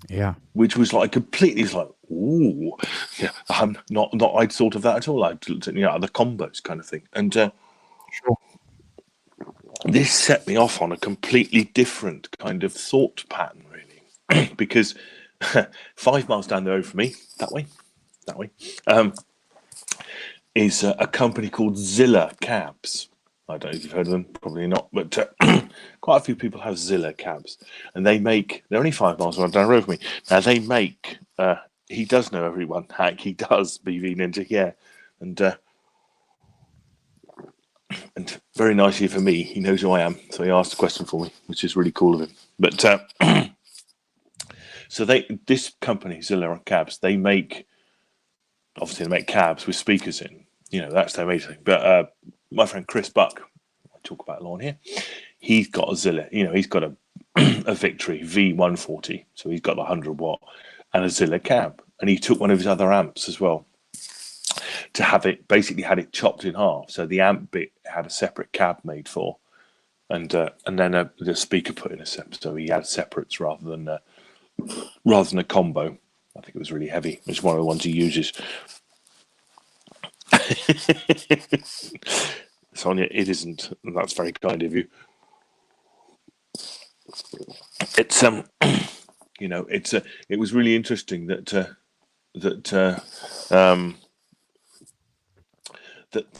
Yeah, which was like completely like, ooh, yeah, I'm not I'd thought of that at all. I'd looked at, you know, the combos kind of thing, and sure. this set me off on a completely different kind of thought pattern, really, because 5 miles down the road from me, that way, is a company called Zilla Cabs. I don't know if you've heard of them, probably not, but quite a few people have Zilla Cabs, and they're only 5 miles down the road from me. Now they make, he does know everyone, Hack, he does, BV Ninja, yeah, and very nicely for me, he knows who I am, so he asked a question for me, which is really cool of him. But so this company, Zilla Cabs, they make cabs with speakers in. You know, that's their amazing thing. But my friend Chris Buck, I talk about a lot on here, he's got a Zilla, you know, he's got a a Victory V140, so he's got the 100-watt and a Zilla cab, and he took one of his other amps as well to have it, basically had it chopped in half, so the amp bit had a separate cab made for, and then the speaker put in a separate, so he had separates rather than a combo. I think it was really heavy. It's one of the ones he uses. Sonia, it isn't, and that's very kind of you. It's you know, it was really interesting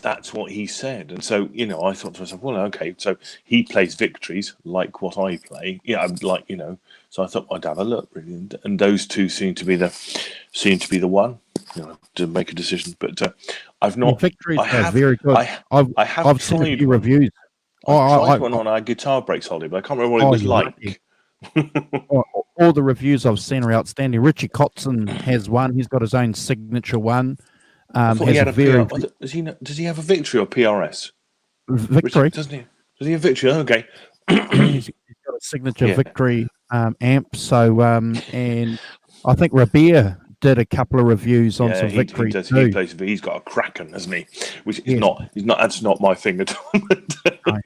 that's what he said, and so, you know, I thought to myself, well, okay, so he plays Victories like what I play, yeah, like, you know, so I thought I'd have a look, really, and those two seem to be the one, you know, to make a decision. But I've Yeah, not. Victories I are have. very good. I have I've seen a tried few one. reviews. I've tried I one on our Guitar Breaks holiday, but I can't remember what it was you're lucky. like. All the reviews I've seen are outstanding. Richie Kotzen has one. He's got his own signature one. I thought he Has had a a very PR. Does he have a Victory or PRS? Victory. Richard, doesn't he? Does he have Victory? Oh, okay. Yeah, he's got a signature Yeah. Victory amp. So and I think Rabia did a couple of reviews on some He Victory does. too. He plays. He's got a Kraken, hasn't he? Which is Yes. not. He's not. That's not my thing at all. No.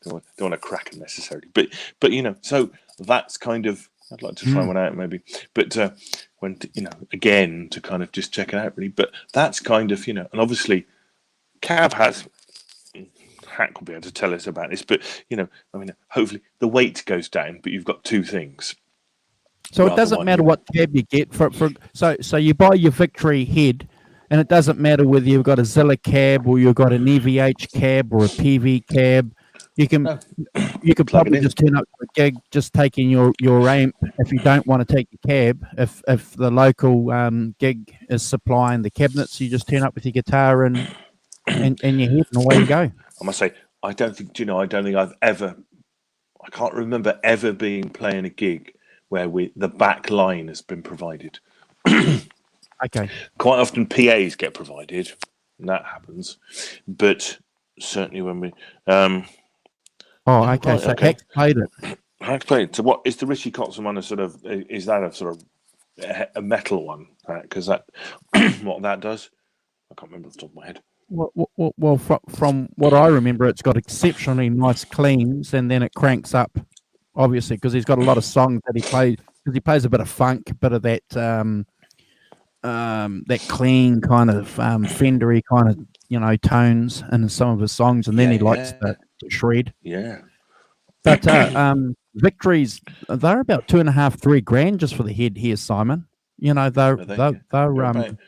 don't want a Kraken necessarily, but you know. So that's kind of. I'd like to try one out maybe, but when you know, again, to kind of just check it out really. But that's kind of, you know, and obviously, Cab has. Hack will be able to tell us about this, but you know, I mean, hopefully the weight goes down, but you've got two things. So it doesn't matter what cab you get so you buy your Victory head, and it doesn't matter whether you've got a Zilla cab or you've got an EVH cab or a PV cab. You can probably just turn up to a gig just taking your amp if you don't want to take your cab. If the local gig is supplying the cabinets, you just turn up with your guitar and your head, and away you go. I must say, I don't think I've ever. I can't remember ever playing a gig where the back line has been provided. Okay. Quite often PAs get provided, and that happens, but certainly when we. Okay. Right, so Hack's played it. Hack's played. So what is the Richie Kotzen one? Is that a sort of a metal one? Because that what that does, I can't remember off the top of my head. Well, from what I remember, it's got exceptionally nice cleans, and then it cranks up, obviously, because he's got a lot of songs that he plays. Because he plays a bit of funk, a bit of that that clean kind of Fendery kind of, you know, tones in some of his songs, and then he likes to shred. Yeah. But Victories, they're about $2.5-3 grand just for the head here, Simon. You know, they're £1,000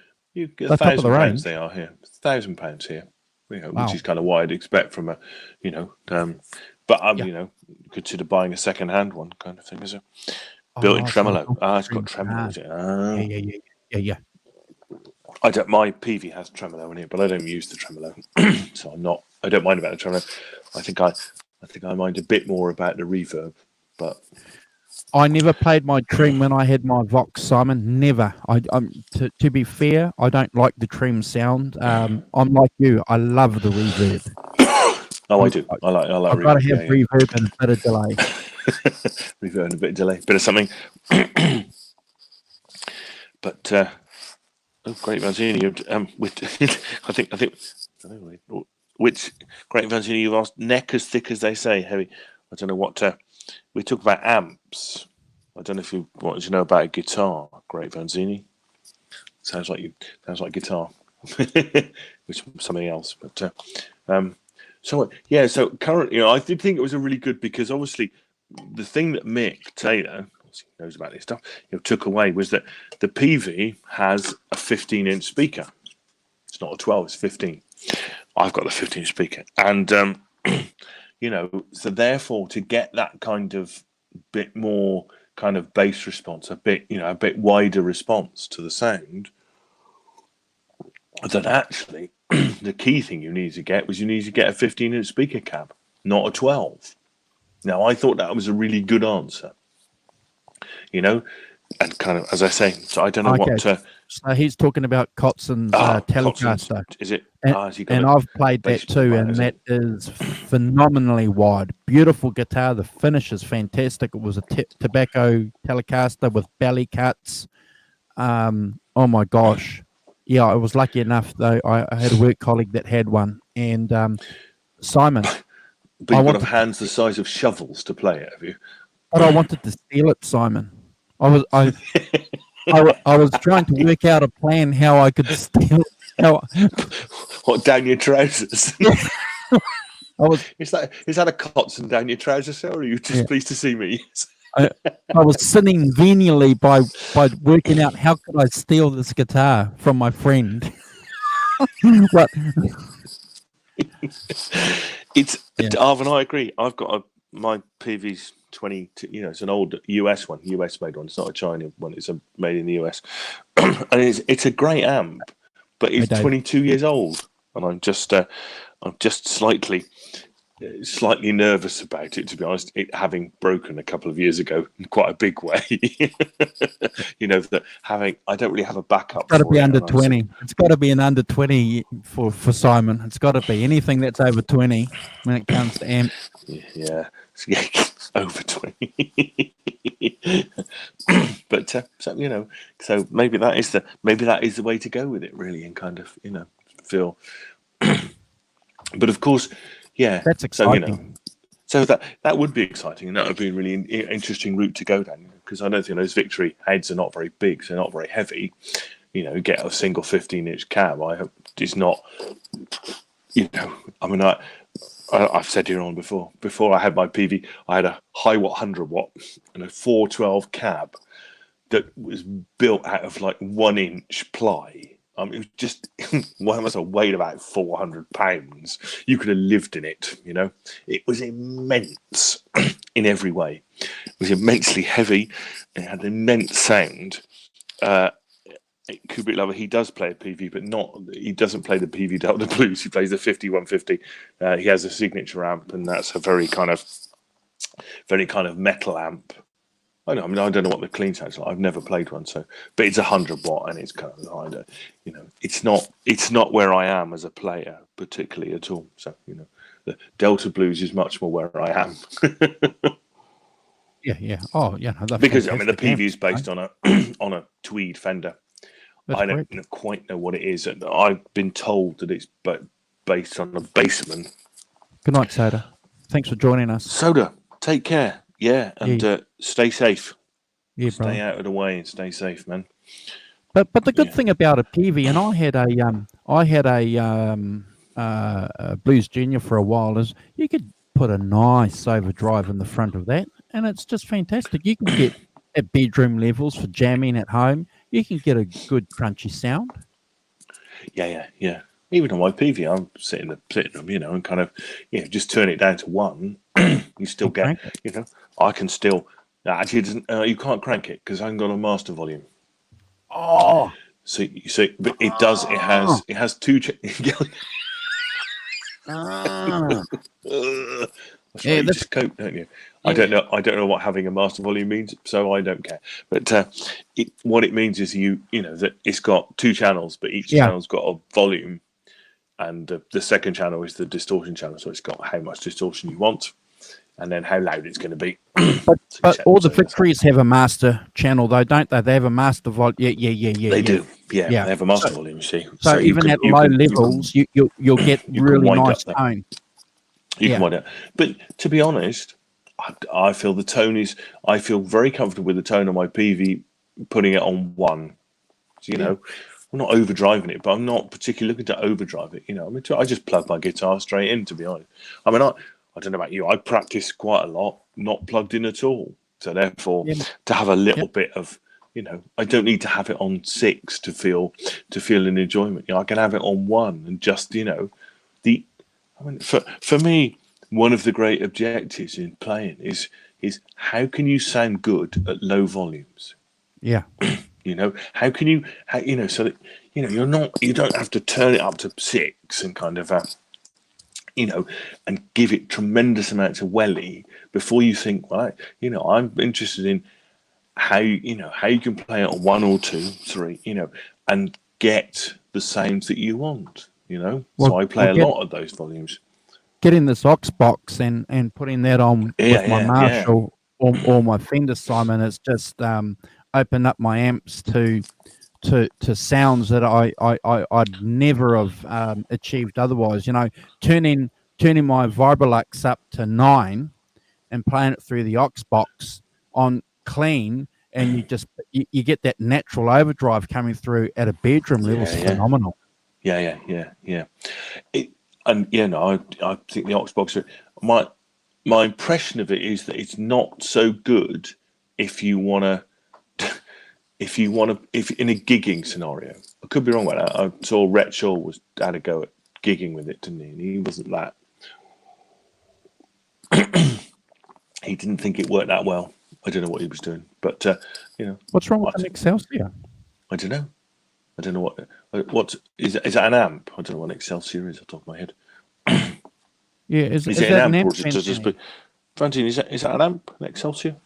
top of the range. They are here. £1,000 here, you know, Wow. which is kind of what I'd expect from a, you know, but you know, consider buying a second-hand one kind of thing, is it? Built-in tremolo. It's got tremolo. Yeah. My PV has tremolo in it, but I don't use the tremolo, so I don't mind about the tremolo. I think I think I mind a bit more about the reverb, but I never played my Trem when I had my Vox, Simon. Never. To be fair, I don't like the Trem sound. I'm like you. I love the reverb. oh, I I'm, do. I like I've got to reverb. have Yeah, reverb and a bit of delay. reverb and a bit of delay, bit of something. But oh, Great Vanzini, with I think I don't know which Great Vanzini you've asked. Neck as thick as they say, heavy. I don't know what. We talk about amps. I don't know if you wanted to know about a guitar. Great Vanzini. Sounds like guitar, which is something else. But so yeah. So currently, I did think it was a really good, because obviously the thing that Mick Taylor knows about this stuff, took away was that the PV has a 15-inch speaker. It's not a 12; it's 15. I've got the 15-inch speaker, and so therefore to get that kind of bit more kind of bass response, a bit wider response to the sound, then actually the key thing you need to get was a 15-inch speaker cab, not a 12. Now I thought that was a really good answer, and kind of, as I say, so I don't know what to. So he's talking about Kotzon's Telecaster. Is it? And I've played that too, and that is phenomenally wide. Beautiful guitar. The finish is fantastic. It was a tobacco Telecaster with belly cuts. Oh my gosh. Yeah, I was lucky enough, though. I had a work colleague that had one. And Simon. But you've got to have hands the size of shovels to play it, have you? But I wanted to steal it, Simon. I was trying to work out a plan how I could steal what, down your trousers? Is that a Kotzen down your trousers, or are you just pleased to see me? I was sinning venially by working out how could I steal this guitar from my friend. But Arv and I agree. I've got my PV's 22. It's an old US one, US made one. It's not a China one. It's made in the US, and it's a great amp, but it's 22 years old, and I'm just slightly nervous about it, to be honest. It having broken a couple of years ago in quite a big way. That I don't really have a backup. It's got to be under 20. It's got to be an under 20 for Simon. It's got to be anything that's over 20 when it comes to amp. Yeah. Over 20. But so maybe that is the way to go with it, really, and kind of feel. But of course, yeah, that's exciting. So that would be exciting, and that would be a really interesting route to go down, because I don't think those Victory heads are not very big, so they're not very heavy. Get a single 15-inch cab. I hope it's not. I mean, I've said here on before I had my PV, I had a Hiwatt 100-watt and a 412 cab that was built out of like 1-inch ply. It was just, one must have weighed about 400 pounds. You could have lived in it, It was immense in every way. It was immensely heavy. It had an immense sound. Kubrick Lover, he does play a PV, but he doesn't play the PV Delta Blues. He plays the 5150. He has a signature amp, and that's a very kind of metal amp. I don't know what the clean sounds like. I've never played one, but it's 100-watt, and it's kind of it's not where I am as a player particularly at all. So the Delta Blues is much more where I am. Yeah. Oh, yeah. Because the PV is based on a Tweed Fender. That's I don't quite know what it is. I've been told that it's based on a Bassman. Good night, Soda. Thanks for joining us. Soda, take care. Yeah, and stay safe. Yeah, stay out of the way and stay safe, man. But the good thing about a PV, and I had a Blues Junior for a while, is you could put a nice overdrive in the front of that, and it's just fantastic. You can get at bedroom levels for jamming at home. You can get a good crunchy sound. Yeah. Even on my PV, I'm sitting them, and kind of, just turn it down to 1. You still get, I can still. Actually, it doesn't, you can't crank it because I haven't got a master volume. Oh, so but it does. It has 2. I That's Yeah, right. You that's, just cope, don't you? yeah, I don't know. I don't know what having a master volume means, so I don't care. But what it means is you know that it's got two channels, but each yeah. channel's got a volume, and the second channel is the distortion channel. So it's got how much distortion you want, and then how loud it's going to be. But all the So that's how Victories have a master channel, though, don't they? They have a master volume. they do. Yeah, Yeah. they have a master So, volume. You see, so you even can at low levels, you'll get you can really wind nice up there. tone. You can Yeah. wind up. But to be honest, I feel the tone is. I feel very comfortable with the tone on my PV, putting it on one. So, you know, I'm not overdriving it, but I'm not particularly looking to overdrive it. You know, I mean, I just plug my guitar straight in. To be honest, I mean, I don't know about you. I practice quite a lot, not plugged in at all. So therefore, Yeah. to have a little Yep. bit of, you know, I don't need to have it on 6 to feel an enjoyment. You know, I can have it on 1 and just, you know, I mean, for me, one of the great objectives in playing is how can you sound good at low volumes? Yeah. You know, how can you, you know, so that you know you don't have to turn it up to 6 and kind of, you know, and give it tremendous amounts of welly before you think, well, you know, I'm interested in how you can play it on 1 or 2, 3, you know, and get the sounds that you want. You know, Well, so I play a get lot of those volumes. getting this aux box and putting that on with my Yeah. Marshall or my Fender Simon, it's just opened up my amps to sounds that I'd never have achieved otherwise. You know, turning my Vibrolux up to 9 and playing it through the aux box on clean, and you get that natural overdrive coming through at a bedroom level is phenomenal. Yeah. And yeah, no, I think the aux box. My impression of it is that it's not so good if you want to. If in a gigging scenario, I could be wrong about that. I saw Rhett Shaw had a go at gigging with it, didn't he? And he wasn't that. He didn't think it worked that well. I don't know what he was doing, but you know, What's wrong with an Excelsior? I don't know. I don't know what is that an amp? I don't know what an Excelsior is off the top of my head. Yeah, is Is that it an an amp amp? or is it just a Francine, is that an amp, an Excelsior?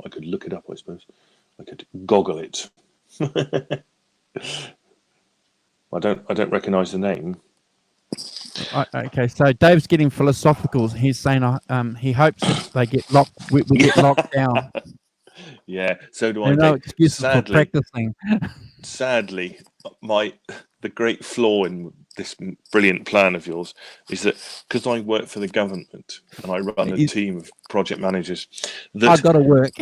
I could look it up, I suppose. I could goggle it. I don't recognise the name. Okay, so Dave's getting philosophical. He's saying he hopes that they get locked. We get locked down. Yeah, so do I. No excuses for practicing. Sadly, the great flaw in this brilliant plan of yours is that because I work for the government and I run a team of project managers, that I've got to work.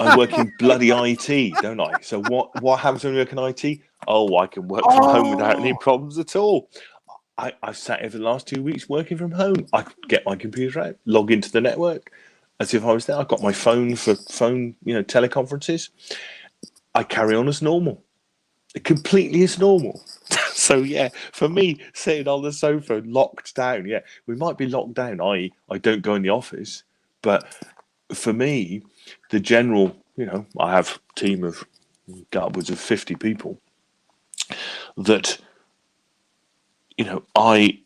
I work in bloody IT, don't I? So what happens when you work in IT? Oh, I can work from home without any problems at all. I've sat here for the last 2 weeks working from home. I could get my computer out, log into the network as if I was there. I've got my phone for teleconferences. I carry on as normal. Completely as normal. So yeah, for me, sitting on the sofa locked down, yeah, we might be locked down, i.e. I don't go in the office, but for me, the general, you know, I have a team of upwards of 50 people that, you know, I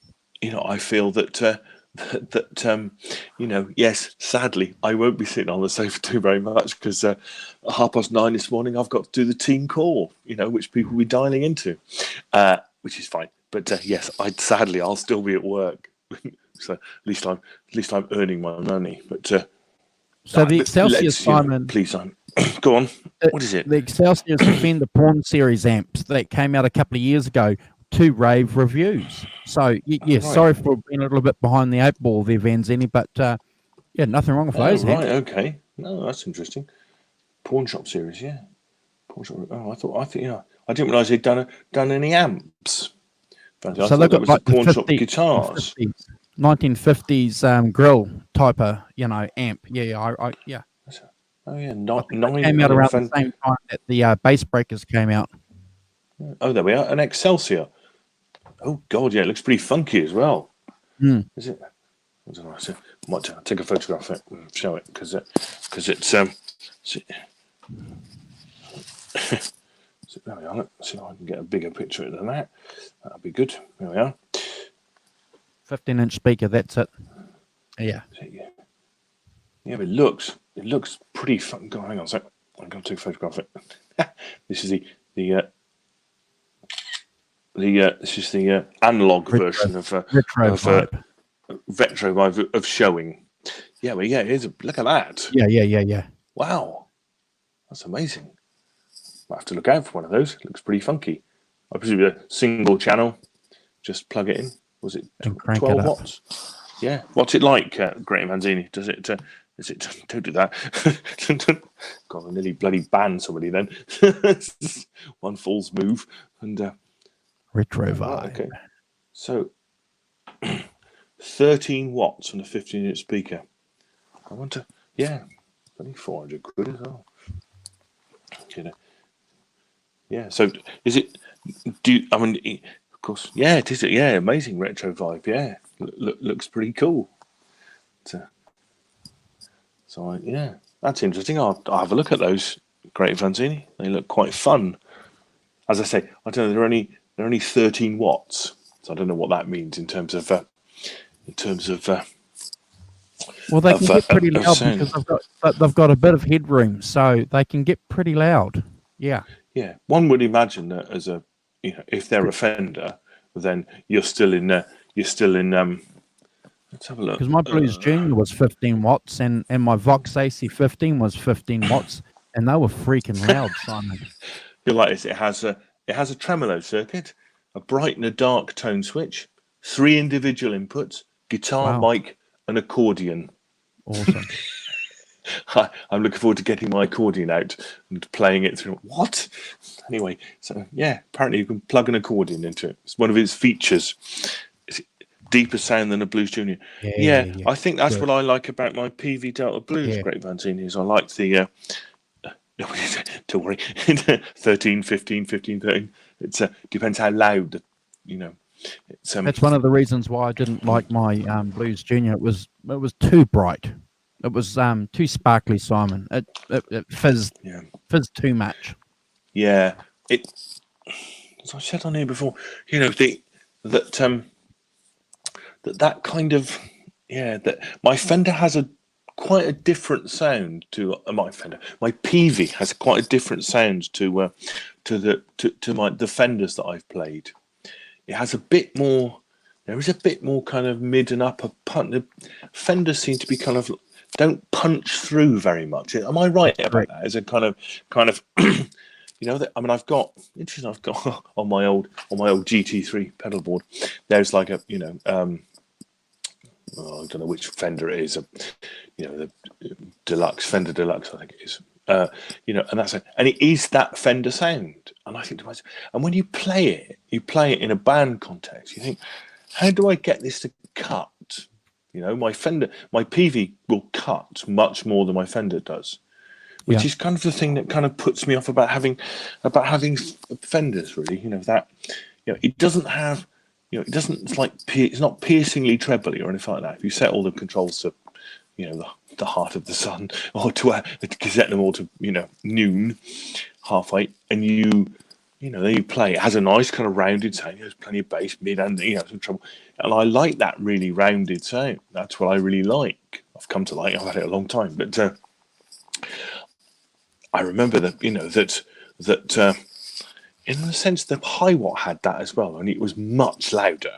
feel that yes, sadly, I won't be sitting on the sofa too very much because at 9:30 this morning, I've got to do the team call, you know, which people will be dialing into, which is fine. But yes, I'll still be at work, so at least I'm earning my money. But so the Excelsior Simon, please, go on. What is it? The Excelsior is the Fender Pawn Series amps that came out a couple of years ago. 2 rave reviews. So yeah, sorry for being a little bit behind the 8 ball there, Vanzini, but yeah, nothing wrong with those. Right, okay. No, that's interesting. Pawn Shop Series, yeah. Pawn Shop. Oh, I think I didn't realise they'd done any amps. So they've got like Pawn Shop guitars. 1950s grill type of amp. Yeah. Oh yeah, came out around the same time that the bass breakers came out. Oh, there we are, an Excelsior. Oh God, yeah, it looks pretty funky as well. Is it? I don't know. I might take a photograph of it and show it because it's there we are. Let's see if I can get a bigger picture than that. That'll be good. There we are. 15-inch speaker. That's it. Yeah. Yeah, but it looks pretty fun. Go, hang on a sec. I'm going to take a photograph of it. This is this is the analog version of Retro of vibe. retro vibe of showing. Yeah, well, yeah, look at that. Yeah. Wow, that's amazing. Might have to look out for one of those. It looks pretty funky. I presume a single channel. Just plug it in. Was it And crank 12 it up. watts? Yeah. What's it like, Graham Manzini? Does it? Is it? Don't do that. God, I nearly bloody banned somebody then. One false move, and Retro oh, vibe. right, okay. So 13 watts on a 15-inch speaker. I want to. Yeah, only 400 quid as well. You know. Yeah. So is it? I mean? Of course. Yeah. It is. Yeah. Amazing retro vibe. Yeah. Looks pretty cool. So yeah, that's interesting. I'll have a look at those, Great Vanzini. They look quite fun. As I say, I don't know. They're only 13 watts, so I don't know what that means in terms of Well, they can get pretty loud sound. because they've got a bit of headroom, so they can get pretty loud. Yeah. Yeah, one would imagine that as a if they're a Fender, then you're still in. Let's have a look. Because my Blues Junior was 15 watts, and my Vox AC15 was 15 watts, and they were freaking loud, Simon. You're like this. It has a tremolo circuit, a bright and a dark tone switch, 3 individual inputs, guitar, Wow. mic, and accordion. Awesome. I'm looking forward to getting my accordion out and playing it through. What? Anyway, so yeah, apparently you can plug an accordion into it. It's one of its features. It's deeper sound than a Blues Junior. Yeah. I think that's what I like about my PV Delta Blues, Great Vanzini, is I like the don't worry, 13, 15, 15, 13. It depends how loud, It's, That's one of the reasons why I didn't like my Blues Junior. It was too bright. It was too sparkly, Simon. It fizzed too much. Yeah, as I said on here before, that kind of that my Fender has quite a different sound to my Fender. My PV has quite a different sound to the Fenders that I've played. It has a bit more. There is a bit more kind of mid and upper punch. The Fenders seem to be kind of don't punch through very much. Am I right about that? Is it kind of I've got on my old GT3 pedal board. There's like a I don't know which Fender it is. The Deluxe Fender Deluxe, I think it is. And it is that Fender sound. And I think to myself, and when you play it in a band context, you think, how do I get this to cut? My PV will cut much more than my Fender does, which is kind of the thing that kind of puts me off about having Fenders. Really, it doesn't have, it doesn't. It's not piercingly trebly or anything like that. If you set all the controls to, the heart of the sun, or to set them all to noon, halfway, and then you play. It has a nice kind of rounded sound. There's plenty of bass, mid, and some treble. And I like that really rounded sound. That's what I really like. I've come to like. I've had it a long time, but I remember that that in the sense that Hiwatt had that as well, and it was much louder,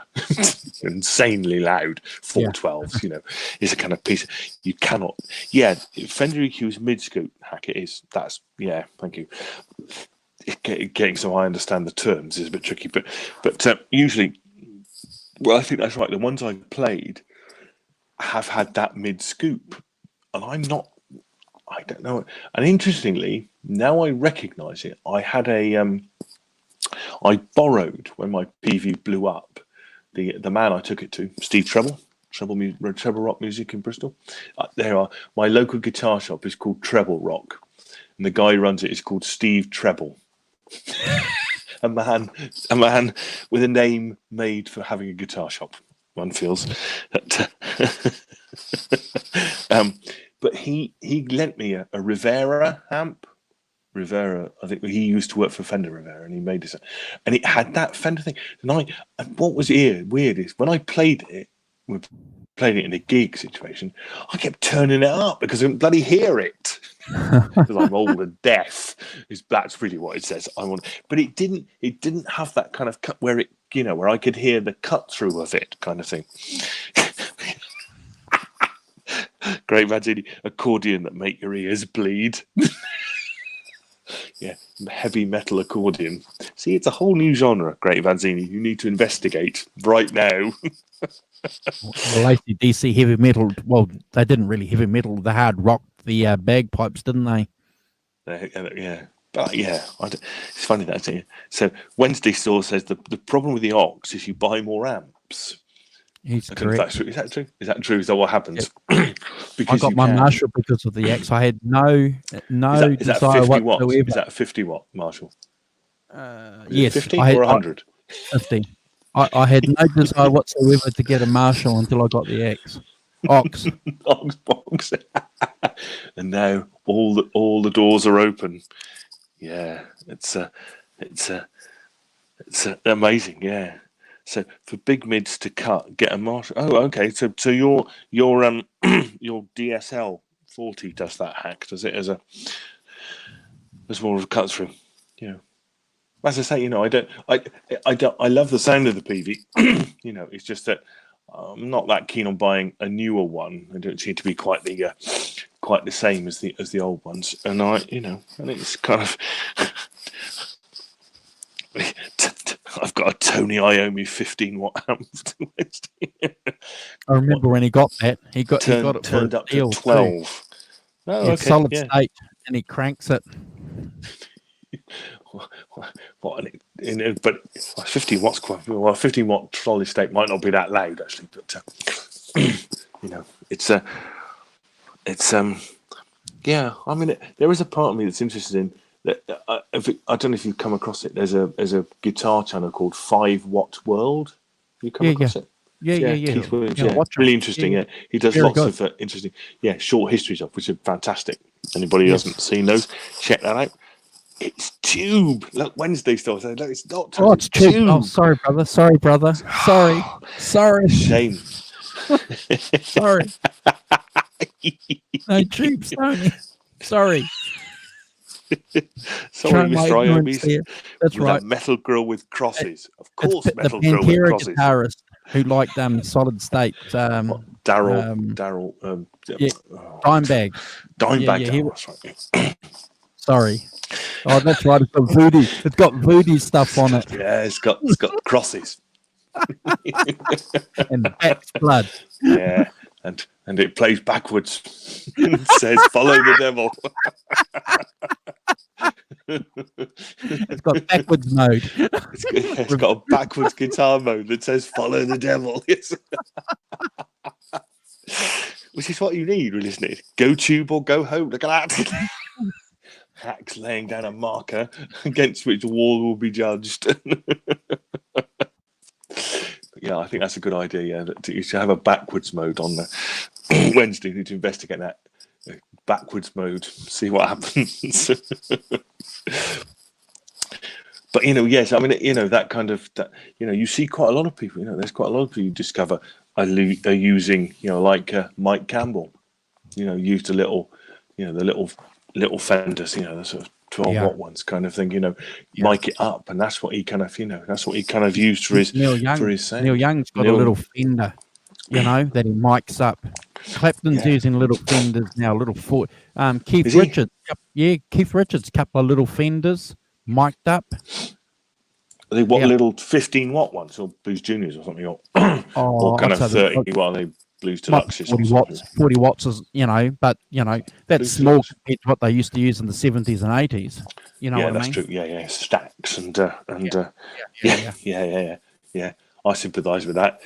insanely loud. 412s, is a kind of piece you cannot. Yeah, Fender EQ's mid scoop hack. It is. That's Thank you. Getting so I understand the terms is a bit tricky, but usually, well, I think that's right. The ones I've played have had that mid scoop, and I don't know. And interestingly, now I recognise it. I had I borrowed when my PV blew up. The man I took it to, Steve Treble Rock Music in Bristol. My local guitar shop is called Treble Rock, and the guy who runs it is called Steve Treble. a man with a name made for having a guitar shop. One feels. But he lent me a Rivera amp. Rivera, I think he used to work for Fender Rivera, and he made this, and it had that Fender thing. And what was weird is when I played it with played it in a gig situation, I kept turning it up because I couldn't bloody hear it. Because I'm old and deaf. That's really what it says. But it didn't have that kind of cut where it, where I could hear the cut through of it kind of thing. Great Vanzini, accordion that make your ears bleed. Yeah, heavy metal accordion. See, it's a whole new genre, Great Vanzini. You need to investigate right now. Well, AC/DC heavy metal. Well, they didn't really heavy metal. They hard rocked the bagpipes, didn't they? Yeah, but yeah, it's funny that. So Wednesday Store says the problem with the aux is you buy more amps. He's I don't know if correct. that's true. Is that true? Is that true? Is that what happens? Yep. I got my Marshall because of the axe. I had no is that desire 50 watts? whatsoever. Is that a 50 watt Marshall? Yes, 50 I had, or 100? 50. I had no desire whatsoever to get a Marshall until I got the axe. Ox. Ox box. And now all the doors are open. Yeah, it's amazing. Yeah. So for big mids to cut, get a Marshall. Oh, okay. So your your DSL 40 does that hack? Does it as more of a cut through? Yeah. As I say, I love the sound of the PV. It's just that I'm not that keen on buying a newer one. They don't seem to be quite the same as the old ones. And and it's kind of. I've got a Tony Iommi 15-watt amp. I remember when he got that. He got it turned up to 12. Too. Oh, yeah, okay. Solid state, and he cranks it. But 15 watts, 15-watt solid state might not be that loud actually. But it's yeah. I mean, there is a part of me that's interested in that. I don't know if you've come across it. There's a guitar channel called 5 Watt World. You come across it? Yeah. Keith Williams, really interesting. Yeah, he does lots of interesting, short histories of, which are fantastic. Anybody who hasn't seen those, check that out. It's Tube. Look, Wednesday still said, look, it's not Tube. Oh, it's Tube. Oh, sorry, brother. Sorry. Shame. Sorry. No, Tube, sorry. Sorry, Mr. Iommi. That's right. A metal grill with crosses. Of course, it's metal the grill with Pantera crosses. Guitarist who liked solid state. Daryl. Dimebag. Dimebag. That's right. Sorry. Oh, that's right. It's got voodoo. It's got voodoo stuff on it. Yeah, it's got crosses. And Bat's blood. Yeah, and it plays backwards. It says, "Follow the devil." It's got backwards mode. It's got a backwards guitar mode that says "Follow the devil." Yes. Which is what you need, really, isn't it? Go Tube or go home. Look at that. Hacks laying down a marker against which wall will be judged. Yeah, I think that's a good idea. Yeah, that you should have a backwards mode on the Wednesday. You need to investigate that backwards mode, see what happens. But yes, I mean, that kind of that. You see quite a lot of people. There's quite a lot of people you discover are using, like Mike Campbell. Used a little, the little Fenders, the sort of 12-watt ones, kind of thing. Mic it up, and that's what he kind of, that's what he kind of used for his sound. Neil Young's got a little Fender, that he mics up. Clapton's using little Fenders now, Keith Richards. Keith Richards, couple of little Fenders mic'd up. Are they little 15-watt ones, or Blues Juniors or something, or kind of 30? Well, they Blues Deluxes. 40 watts is, but that's Blues small Deluxe compared to what they used to use in the 70s and 80s. That's true. Yeah, stacks and yeah. I sympathise with that.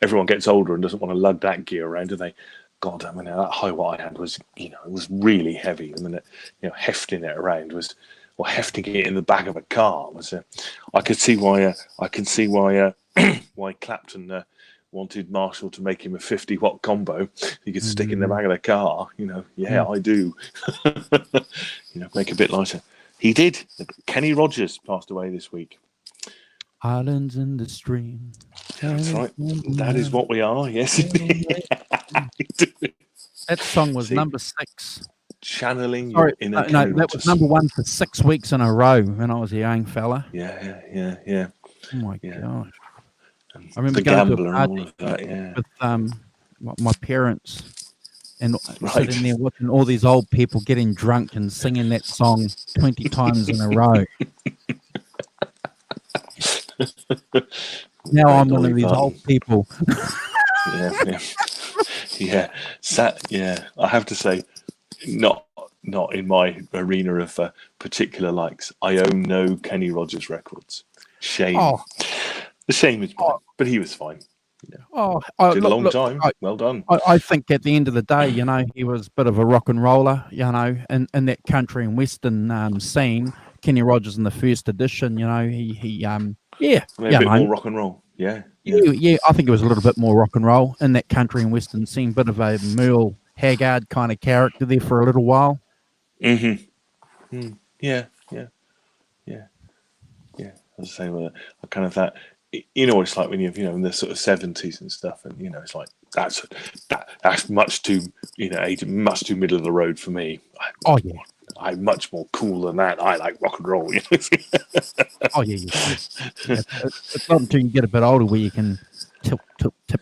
Everyone gets older and doesn't want to lug that gear around, do they? God, I mean, that high watt I had was, it was really heavy. I mean, hefting it around was, or hefting it in the back of a car was. I could see why. I can see why. Why Clapton wanted Marshall to make him a 50-watt combo he could stick in the back of the car. I do. Make a bit lighter. He did. Kenny Rogers passed away this week. Islands in the stream. That's right. That is what we are. Yes. That song was See, number 6. channeling Sorry, your inner no, Kenny that was Rogers. number 1 for 6 weeks in a row when I was a young fella. Yeah. Oh my Yeah. gosh! And I remember the going to a Gambler and all party of that. Yeah. with my parents and Right. sitting there watching all these old people getting drunk and singing that song 20 times in a row. Now I'm one of these old people. Yeah. Yeah. I have to say, not in my arena of particular likes. I own no Kenny Rogers records. Shame. Oh, The shame is mine. But he was fine. Did a long time. Well done. I think at the end of the day, he was a bit of a rock and roller, in that country and western scene. Kenny Rogers in the first edition, he a bit more rock and roll. Yeah. I think it was a little bit more rock and roll in that country and western scene. Bit of a Merle Haggard kind of character there for a little while. Mm-hmm. Yeah. As I say, I kind of that. What it's like when you're, in the sort of 70s and stuff, and it's like that's much too, much too middle of the road for me. I'm much more cool than that. I like rock and roll. Oh yeah. It's not until you get a bit older where you can tip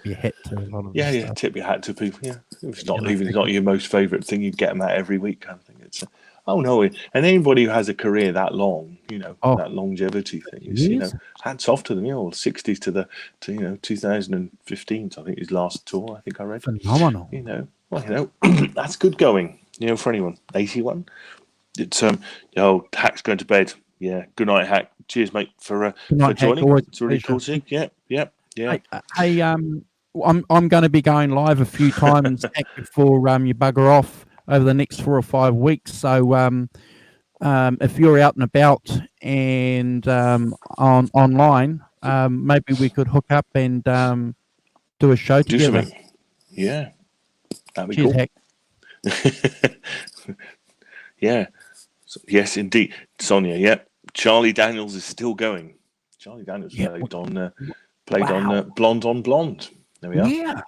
your hat to a lot of stuff. Tip your hat to people. Yeah, if it's not your most favourite thing, you'd get them out every week, kind of thing. It's and anybody who has a career that long, that longevity thing is, hats off to them. 60s to 2015. I think his last tour. I think I read. Phenomenal. That's good going. For anyone. 81. It's Hack's going to bed. Yeah. Good night, Hack. Cheers, mate, for joining. It's really cool to see. Yeah. Hey, I'm going to be going live a few times before you bugger off over the next 4 or 5 weeks. So if you're out and about and online, maybe we could hook up and do a show together. Something. Yeah, that'd be Cheers, cool. Hack. Yeah. Yes, indeed, Sonia. Yep. Charlie Daniels is still going. Charlie Daniels played on Blonde on Blonde. There we are. Yeah.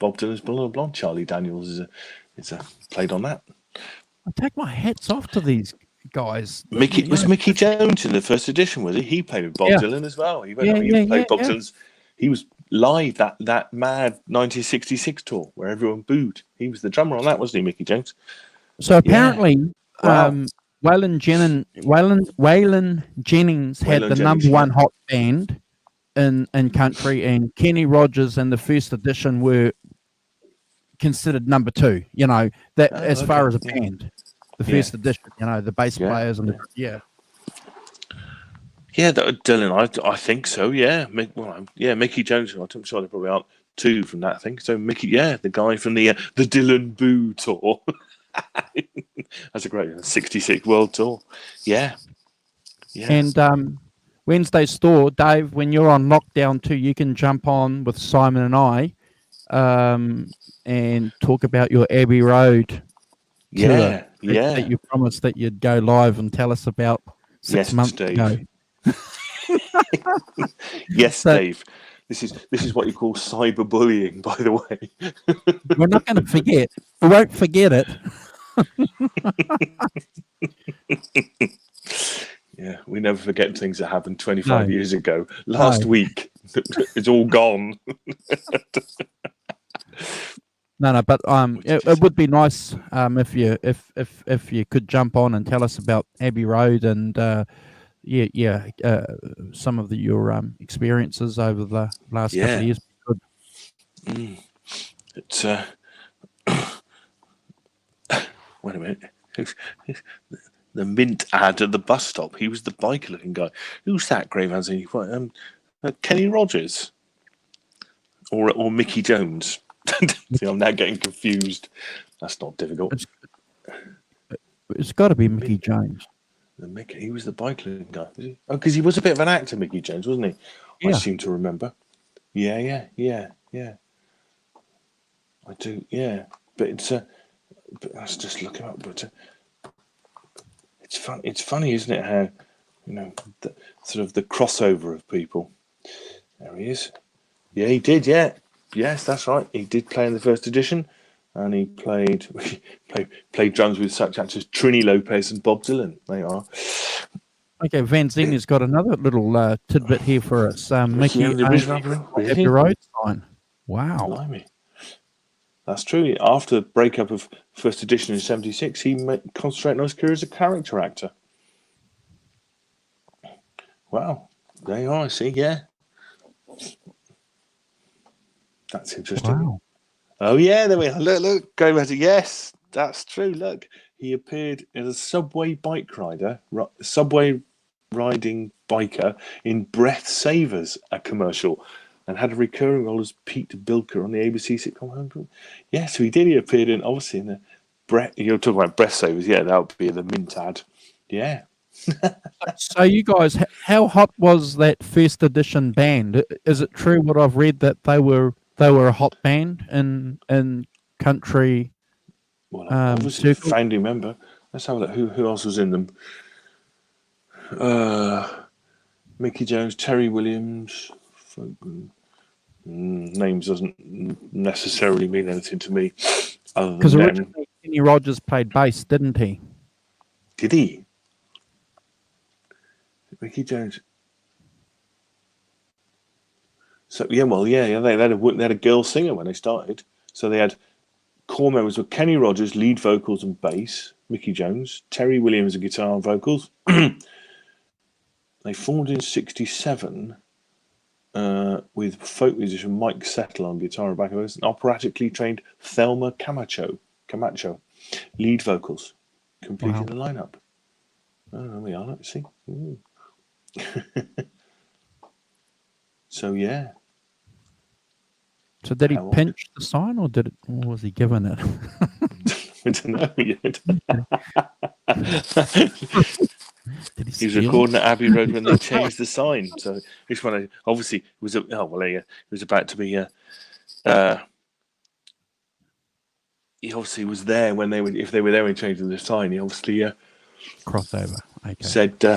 Bob Dylan's Blonde on Blonde. Charlie Daniels is played on that. I take my hats off to these guys. Mickey Jones in the first edition, was he? He played with Bob Dylan as well. He played Bob Dylan's. He was live that mad 1966 tour where everyone booed. He was the drummer on that, wasn't he, Mickey Jones? So apparently, Waylon Jennings had the number one hot band in country, and Kenny Rogers and the first edition were considered number 2. As far as a band, the first edition. The bass players and Dylan. I think so. Yeah, Mickey Jones. I'm sure there probably aren't 2 from that thing. So Mickey, the guy from the Dylan Boo tour. That's a great 66 world tour. Yeah. And Wednesday store, Dave, when you're on lockdown too, you can jump on with Simon and I and talk about your Abbey Road tour that you promised that you'd go live and tell us about 6 months Dave. ago. Yes, Dave. This is what you call cyberbullying, by the way. We're not going to forget. We won't forget it. Yeah, we never forget things that happened 25 years ago. Last week, it's all gone. No, but it would be nice if you could jump on and tell us about Abbey Road and some of your experiences over the last couple of years. Good. It's wait a minute. The Mint ad at the bus stop. He was the biker-looking guy. Who's that, Grave Anthony? Kenny Rogers or Mickey Jones? See, I'm now getting confused. That's not difficult. It's got to be Mickey Jones. He was the biker-looking guy. Was he? Oh, because he was a bit of an actor, Mickey Jones, wasn't he? Yeah. I seem to remember. Yeah. I do. Yeah, but it's but let's just look him up. But it's funny, isn't it? How sort of the crossover of people. There he is. Yeah, he did. Yeah, yes, that's right. He did play in the first edition, and he played drums with such actors as Trini Lopez and Bob Dylan. They are. Okay, Van Zinger's got another little tidbit here for us. Mickey, the original Abbey Road sign. Wow. Blimey. That's true. After the breakup of first edition in '76, he concentrated on his career as a character actor. Wow. There you are. I see. Yeah. That's interesting. Wow. Oh, yeah. There we are. Look. Going back to, yes, that's true. Look. He appeared as a subway bike rider, subway riding biker in Breath Savers, a commercial, and had a recurring role as Pete Bilker on the ABC sitcom Home. Yeah, so he did. He appeared in, obviously, in the Breath. You're talking about Breath Savers. Yeah, that would be the Mint ad. Yeah. So you guys, how hot was that first edition band? Is it true what I've read that they were a hot band in country? Well, obviously, founding member. Let's have a look. Who else was in them? Mickey Jones, Terry Williams. Names doesn't necessarily mean anything to me. Because originally Kenny Rogers played bass, didn't he? Did he? Mickey Jones. So yeah, well, yeah, they had a girl singer when they started. So they had core members were Kenny Rogers, lead vocals and bass, Mickey Jones, Terry Williams, guitar and vocals. They formed in '67 with folk musician Mike Settle on guitar and backing vocals, and operatically trained Thelma Camacho, lead vocals, completing the lineup. Oh, there we are. Let's see. So yeah. So did he pinch the sign, or was he given it? I don't know yet. He was recording at Abbey Road when they changed the sign. So this one, obviously, it was it was about to be. He obviously was there when if they were there when changing the sign. He obviously crossover. Okay. Said, "Do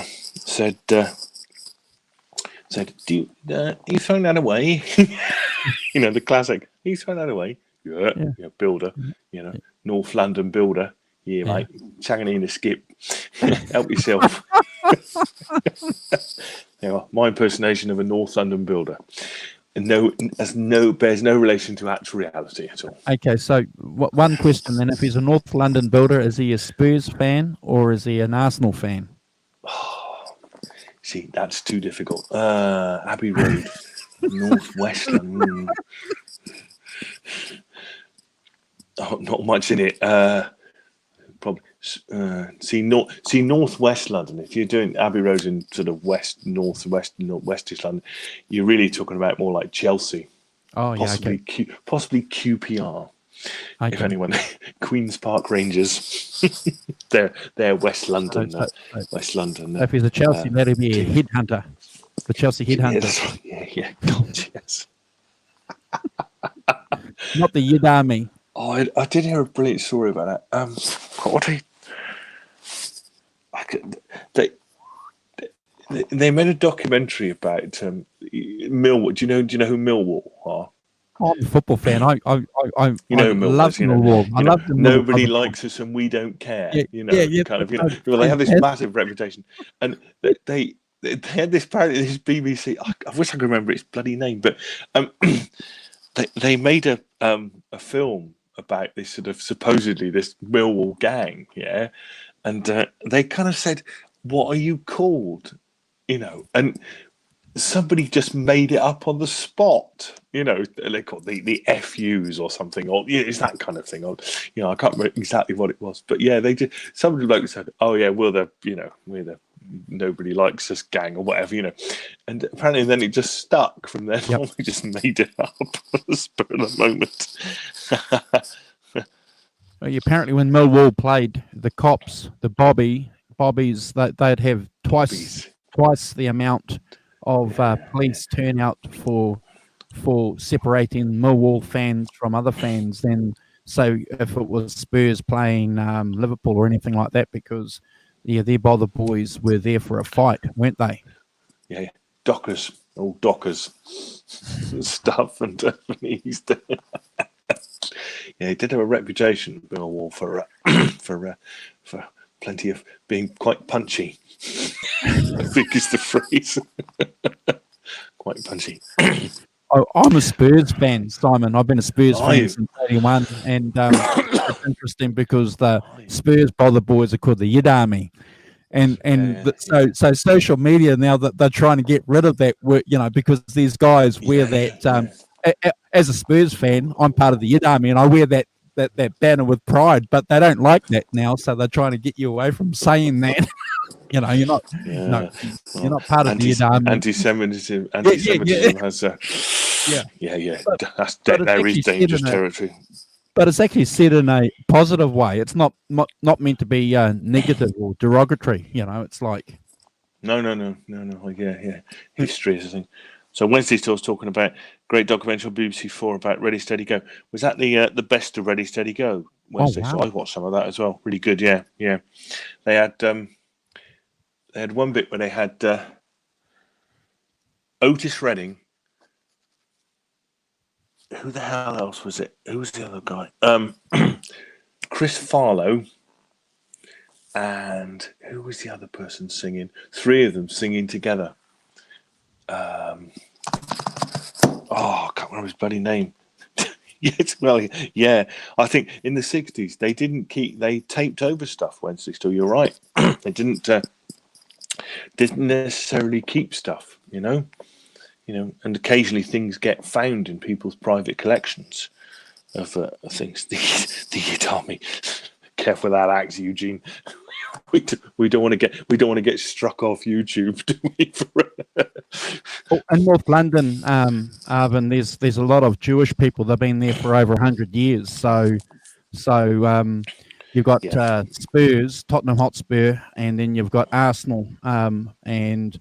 you thrown that away?" The classic. You thrown that away? Yeah. Builder. North London builder. Yeah, mate. Chucking in a skip. Help yourself. My impersonation of a North London builder. Bears no relation to actual reality at all. Okay, so one question then: if he's a North London builder, is he a Spurs fan or is he an Arsenal fan? See, that's too difficult. Abbey Road, Northwest London. Not much in it. Probably see Northwest London. If you're doing Abbey Road in sort of northwestish London, you're really talking about more like Chelsea. Oh, possibly, yeah, okay. Possibly QPR. Okay. If anyone, Queens Park Rangers, they're West London. West London. If he's a Chelsea, that'd be a headhunter. The Chelsea headhunter. Yeah. God, yes. Not the Yid Army. Oh, I did hear a brilliant story about that. They made a documentary about Millwall. Do you know who Millwall are? I'm a football fan. I love Millwall. I love them. Nobody likes us and we don't care. Well, they have this massive reputation, and they had this BBC. I wish I could remember its bloody name, but they made a film about this sort of supposedly this Millwall gang, and they kind of said, "What are you called?" And somebody just made it up on the spot. They call it the FUs or something, or it's that kind of thing. I can't remember exactly what it was, but they did. Somebody like said, "Oh yeah, we're the nobody likes us gang or whatever," and apparently then it just stuck from then on. We just made it up on the spur of the moment. Apparently, when Millwall played the Cops, the Bobbies, they'd have twice the amount of police turnout for separating Millwall fans from other fans than, so if it was Spurs playing Liverpool or anything like that, because their Bother Boys were there for a fight, weren't they? Yeah, Dockers, all Dockers stuff, and he's yeah, he did have a reputation in a war for for plenty of being quite punchy. I think is the phrase. Quite punchy. I'm a Spurs fan, Simon. I've been a Spurs Are fan you? since '81, and it's interesting because the Spurs Bother Boys are called the Yid Army, and so social media now that they're trying to get rid of that word, because these guys wear that. As a Spurs fan, I'm part of the Yid Army, and I wear that banner with pride. But they don't like that now, so they're trying to get you away from saying that. You're not. Yeah. No, you're not part of the Yid Army. Anti-Semitism has that's there is dangerous territory. But it's actually said in a positive way. It's not meant to be negative or derogatory. It's like No. Yeah. History is a thing. So Wednesday, I was talking about great documentary on BBC 4 about Ready Steady Go. Was that the best of Ready Steady Go Wednesday? wow. So I watched some of that as well. Really good. Yeah. They had one bit where they had Otis Redding. Who the hell else was it? Who was the other guy? Chris Farlow. And who was the other person singing? Three of them singing together. I can't remember his bloody name. Yes, well, yeah. I think in the 60s they taped over stuff Wednesday still. You're right. They didn't necessarily keep stuff, and occasionally things get found in people's private collections of things. The Yid Army. Careful with that axe, Eugene. We don't want to get struck off YouTube, do we? In North London, Arvin, there's a lot of Jewish people. They've been there for over 100 years. So you've got Spurs, Tottenham Hotspur, and then you've got Arsenal, and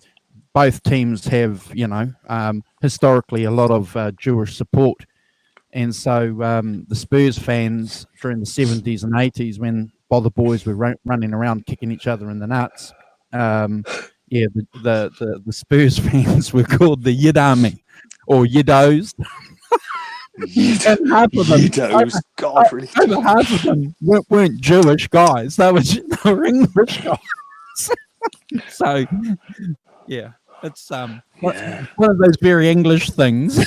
both teams have historically a lot of Jewish support. And so the Spurs fans during the 70s and 80s, when Bother Boys were running around kicking each other in the nuts, the Spurs fans were called the Yid Army or Yiddos. And half of them, Yiddos, God, really. over half of them weren't Jewish guys; they were English guys. So, yeah, it's one of those very English things.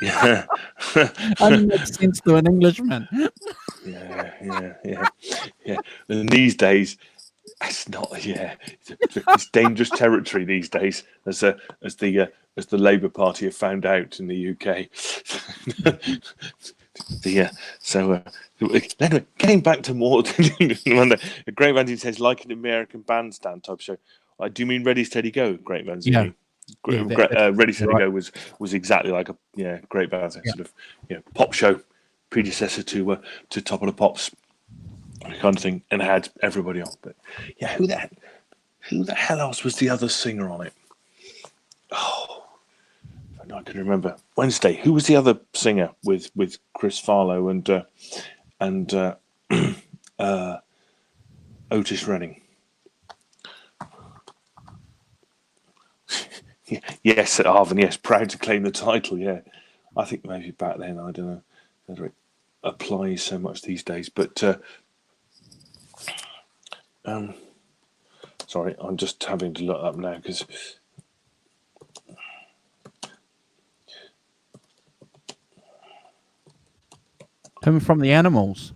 Yeah. Only makes sense to an Englishman. Yeah. And these days, it's not. Yeah, it's dangerous territory these days, as the Labour Party have found out in the UK. Anyway, getting back to more. Great Vanity says, like an American bandstand type show. Do you mean Ready Steady Go? Great Vanity. Yeah. Ready Steady right. Go was exactly like a Great Vanity sort of pop show, predecessor to Top of the Pops kind of thing, and had everybody on. But yeah, who the hell else was the other singer on it? Oh, I can remember. Wednesday. Who was the other singer with Chris Farlow and Otis Redding? Yes, Arvin. Yes, proud to claim the title. Yeah, I think maybe back then, I don't know whether it applies so much these days. But sorry, I'm just having to look up now because Him from the Animals.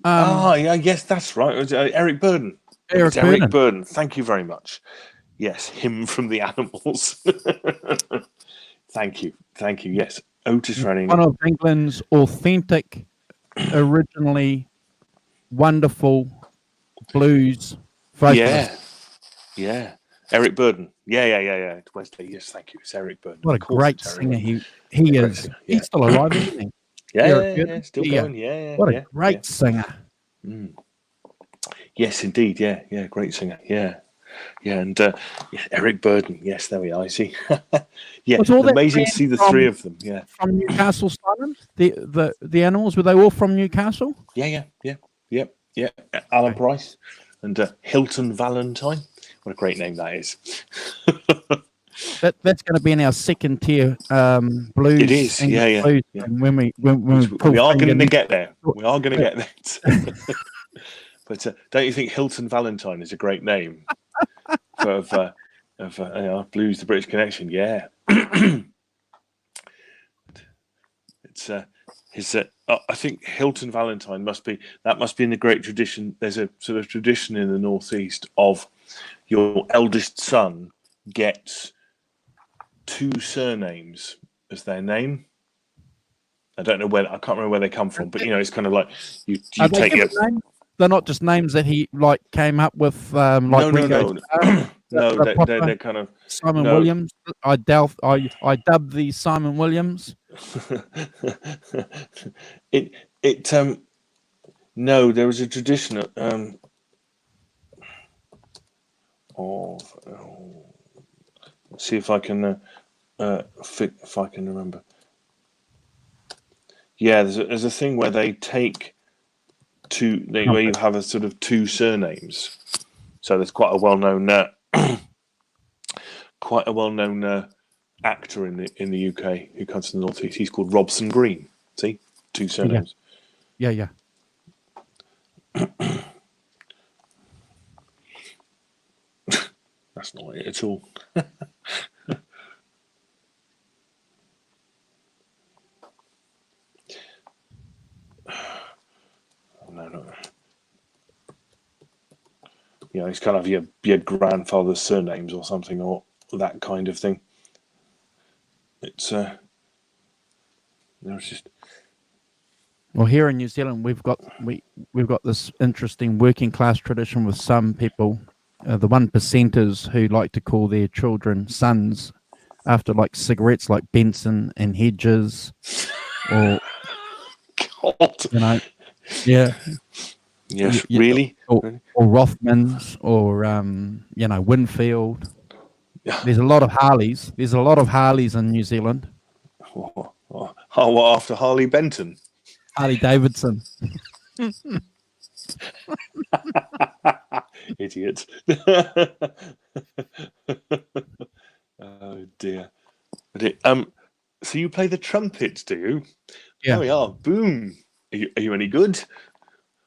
yes, that's right. It was, Eric Burden. Eric Burden. Thank you very much. Yes, him from the Animals. Thank you. Yes, Otis Redding. One of England's authentic, originally wonderful blues vocalists. Yeah. Eric Burden. Yeah. Wednesday. Yes, thank you. It's Eric Burden. What a great singer he is. He's still alive, isn't he? Yeah, still going. Yeah. What a great singer. Mm. Yes, indeed. Yeah, great singer. Yeah, and Eric Burden. Yes, there we are. I see. Yeah, amazing to see the three of them. Yeah, from Newcastle, Simon. The Animals, were they all from Newcastle? Yeah. Yeah, Alan Price and Hilton Valentine. What a great name that is. That's going to be in our second tier blues. It is, English yeah. blues. And when we pull We are finger going to next- get there. We are going to get there. But don't you think Hilton Valentine is a great name of blues, the British Connection? Yeah. It's his. I think Hilton Valentine must be in the great tradition. There's a sort of tradition in the Northeast of your eldest son gets 2 surnames as their name. I don't know where, I can't remember where they come from, but it's kind of like you Are they take your. different names? They're not just names that he like came up with. Like No, Ringo Starr. no, They're proper they're kind of Simon no. Williams. I dubbed the Simon Williams. No, there was a tradition let's see if I can if I can remember. Yeah, there's a thing where they take where you have a sort of 2 surnames. So there's quite a well-known actor in the UK who comes from the Northeast. He's called Robson Green. See, 2 surnames. Yeah. That's not it at all. No. It's kind of your grandfather's surnames or something, or that kind of thing. It's there's just. Well, here in New Zealand, we've got this interesting working class tradition with some people, the 1%ers who like to call their children sons after like cigarettes, like Benson and Hedges, or God. Yeah. Yes, really? Or Rothmans, or Winfield. Yeah. There's a lot of Harleys. There's a lot of Harleys in New Zealand. What after Harley Benton? Harley Davidson. Idiot. Oh dear. So you play the trumpet, do you? Yeah. There we are. Boom. Are you any good?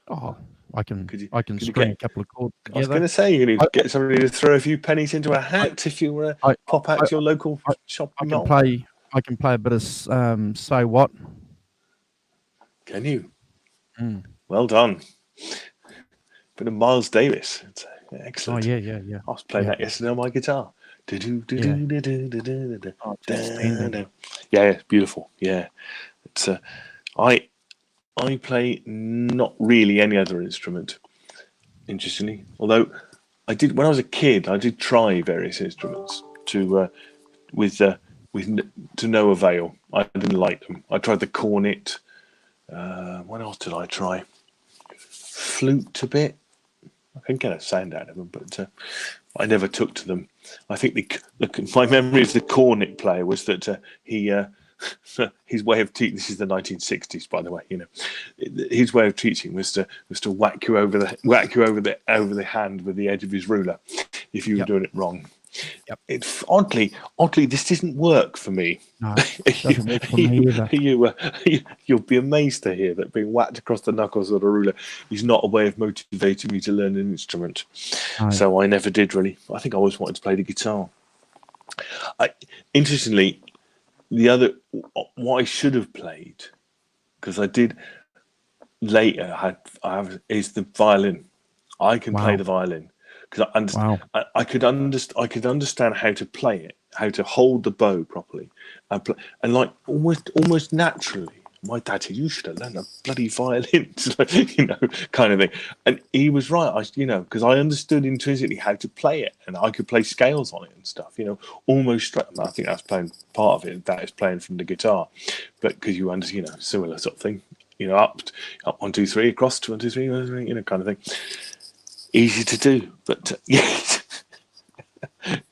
Oh, I can you string a couple of chords together. I was going to say, you need to get somebody to throw a few pennies into a hat if you were to pop out to your local shop. I can play a bit of So What. Can you? Mm. Well done. Bit of Miles Davis. It's excellent. Oh yeah. I was playing that yesterday on my guitar. Yeah, it's beautiful. Yeah, it's I play not really any other instrument, interestingly. Although I did when I was a kid, I did try various instruments to no avail. I didn't like them. I tried the cornet. What else did I try? Flute a bit. I can get a sound out of them, but I never took to them. I think my memory of the cornet player was that he. His way of teaching. This is the 1960s, by the way. His way of teaching was to whack you over the hand with the edge of his ruler if you were doing it wrong. Yep. It's oddly, this didn't work for me. No, it doesn't work for me either. You'll be amazed to hear that being whacked across the knuckles with a ruler is not a way of motivating me to learn an instrument. No. So I never did really. I think I always wanted to play the guitar. Interestingly, what I should have played, because I did later, is the violin. I can play the violin because I could understand how to play it, how to hold the bow properly, and like almost naturally. My dad said, "You should have learned a bloody violin," kind of thing. And he was right. Because I understood intrinsically how to play it, and I could play scales on it and stuff. Almost straight. I think that's playing part of it. That is playing from the guitar, but because you understand, similar sort of thing. Up 1 2 3, across 2 1 2 3, kind of thing. Easy to do, but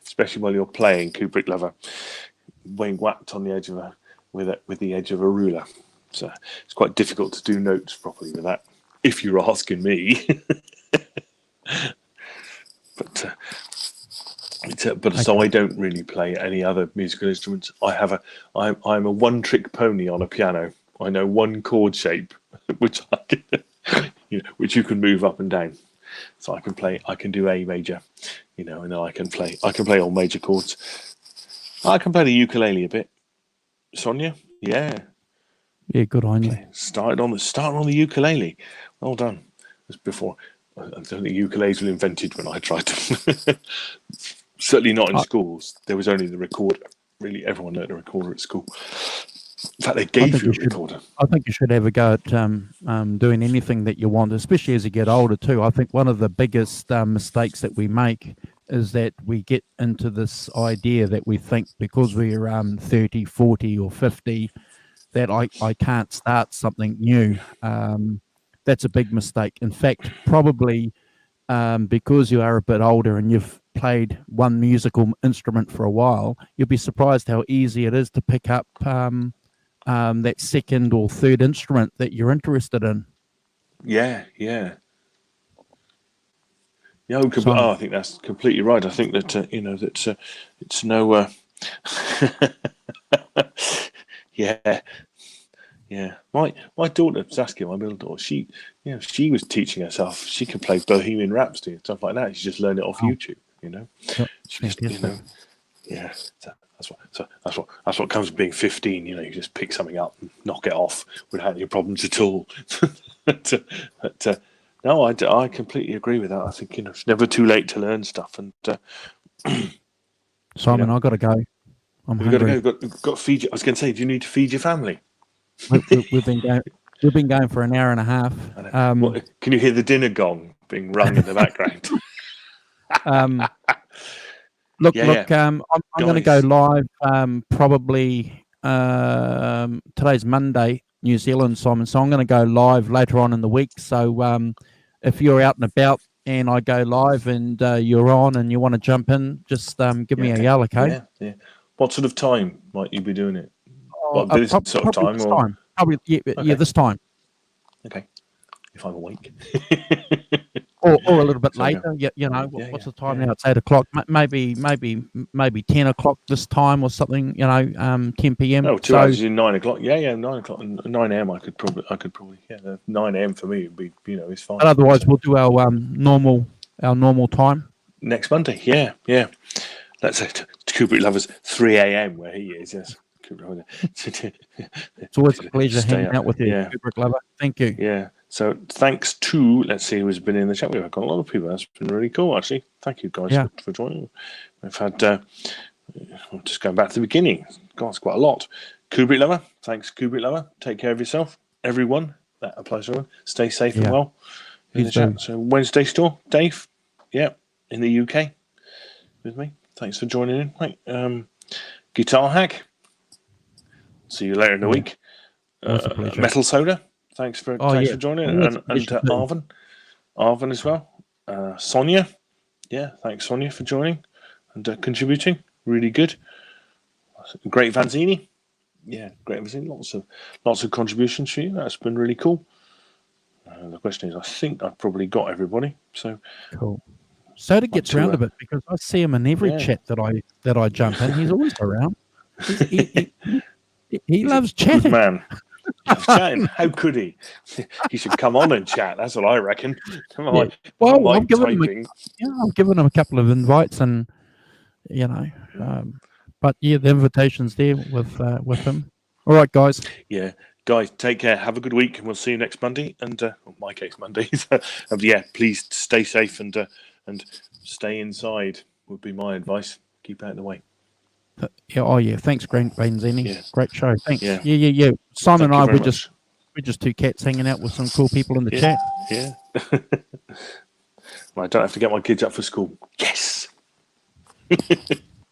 especially while you're playing Kubrick Lover, being whacked on the edge of with the edge of a ruler. So it's quite difficult to do notes properly with that. if you're asking me. But so I don't really play any other musical instruments. I'm a one-trick pony on a piano. I know one chord shape, which I can, which you can move up and down. So I can do A major, and then I can play all major chords. I can play the ukulele a bit. Sonia, yeah, good on you. Started on the ukulele. Well done. It was before. I don't think ukuleles were invented when I tried them. Certainly not in schools. There was only the recorder. Really, everyone learned a recorder at school. In fact, they gave you a recorder. I think you should have a go at doing anything that you want, especially as you get older too. I think one of the biggest mistakes that we make is that we get into this idea that we think because we're 30, 40 or 50 that I can't start something new. That's a big mistake. In fact, probably because you are a bit older and you've played one musical instrument for a while, you'll be surprised how easy it is to pick up that second or third instrument that you're interested in. Yeah. I think that's completely right. I think that it's no. Yeah. My daughter Saskia, my middle daughter, she was teaching herself. She could play Bohemian Rhapsody and stuff like that. She just learned it off YouTube. She just, yeah. That's what comes with being 15. You just pick something up and knock it off without any problems at all. No, I completely agree with that. I think it's never too late to learn stuff. And Simon, I've got to go. I'm hungry. Got to feed you. I was going to say, do you need to feed your family? We've been going for an hour and a half. Can you hear the dinner gong being rung in the background? I'm going to go live probably today's Monday, New Zealand, Simon. So I'm going to go live later on in the week. So if you're out and about and I go live and you're on and you want to jump in, just give me a yell, okay? Yeah. What sort of time might you be doing it? This sort of time? Probably, this time. Okay. If I'm awake. or a little bit later. What's the time now? It's 8 o'clock. Maybe 10 o'clock this time or something. 10 p.m. No, 2 hours is 9 o'clock. Yeah, 9 o'clock. 9 a.m. I could probably. Yeah, 9 a.m. for me would be. It's fine. But otherwise, we'll do our normal time next Monday. Yeah. That's it. Kubrick Lovers 3 a.m. where he is. Yes. It's always a pleasure hanging out with you, Kubrick Lover. Thank you. Yeah. So thanks to, let's see who's been in the chat. We've got a lot of people. That's been really cool, actually. Thank you guys for joining. We've had, just going back to the beginning. God, it's quite a lot. Kubrick Lover. Thanks, Kubrick Lover. Take care of yourself. Everyone. That applies to everyone. Stay safe and well in the chat. So Wednesday store. Dave. Yeah. In the UK. With me. Thanks for joining in. Right. Guitar Hack. See you later in the week. Metal Soda. Thanks for joining. And Arvin as well. Sonia. Yeah, thanks, Sonia, for joining and contributing. Really good. Great Vanzini. Yeah, great Vanzini. Lots of contributions for you. That's been really cool. The question is, I think I've probably got everybody. So cool. Soda gets around a bit because I see him in every chat that I jump in. He's always around. He loves chatting. Good man. Chatting. How could he? He should come on and chat. That's what I reckon. I've given him a couple of invites, and but the invitation's there with him. All right, guys. Yeah, guys, take care. Have a good week, and we'll see you next Monday. And in my case, Monday. Please stay safe and stay inside. Would be my advice. Keep out of the way. Thanks, Grant Vanzini. Yeah. Great show. Thanks. Yeah. Simon and I, we're just two cats hanging out with some cool people in the chat. Yeah. Well, I don't have to get my kids up for school. Yes.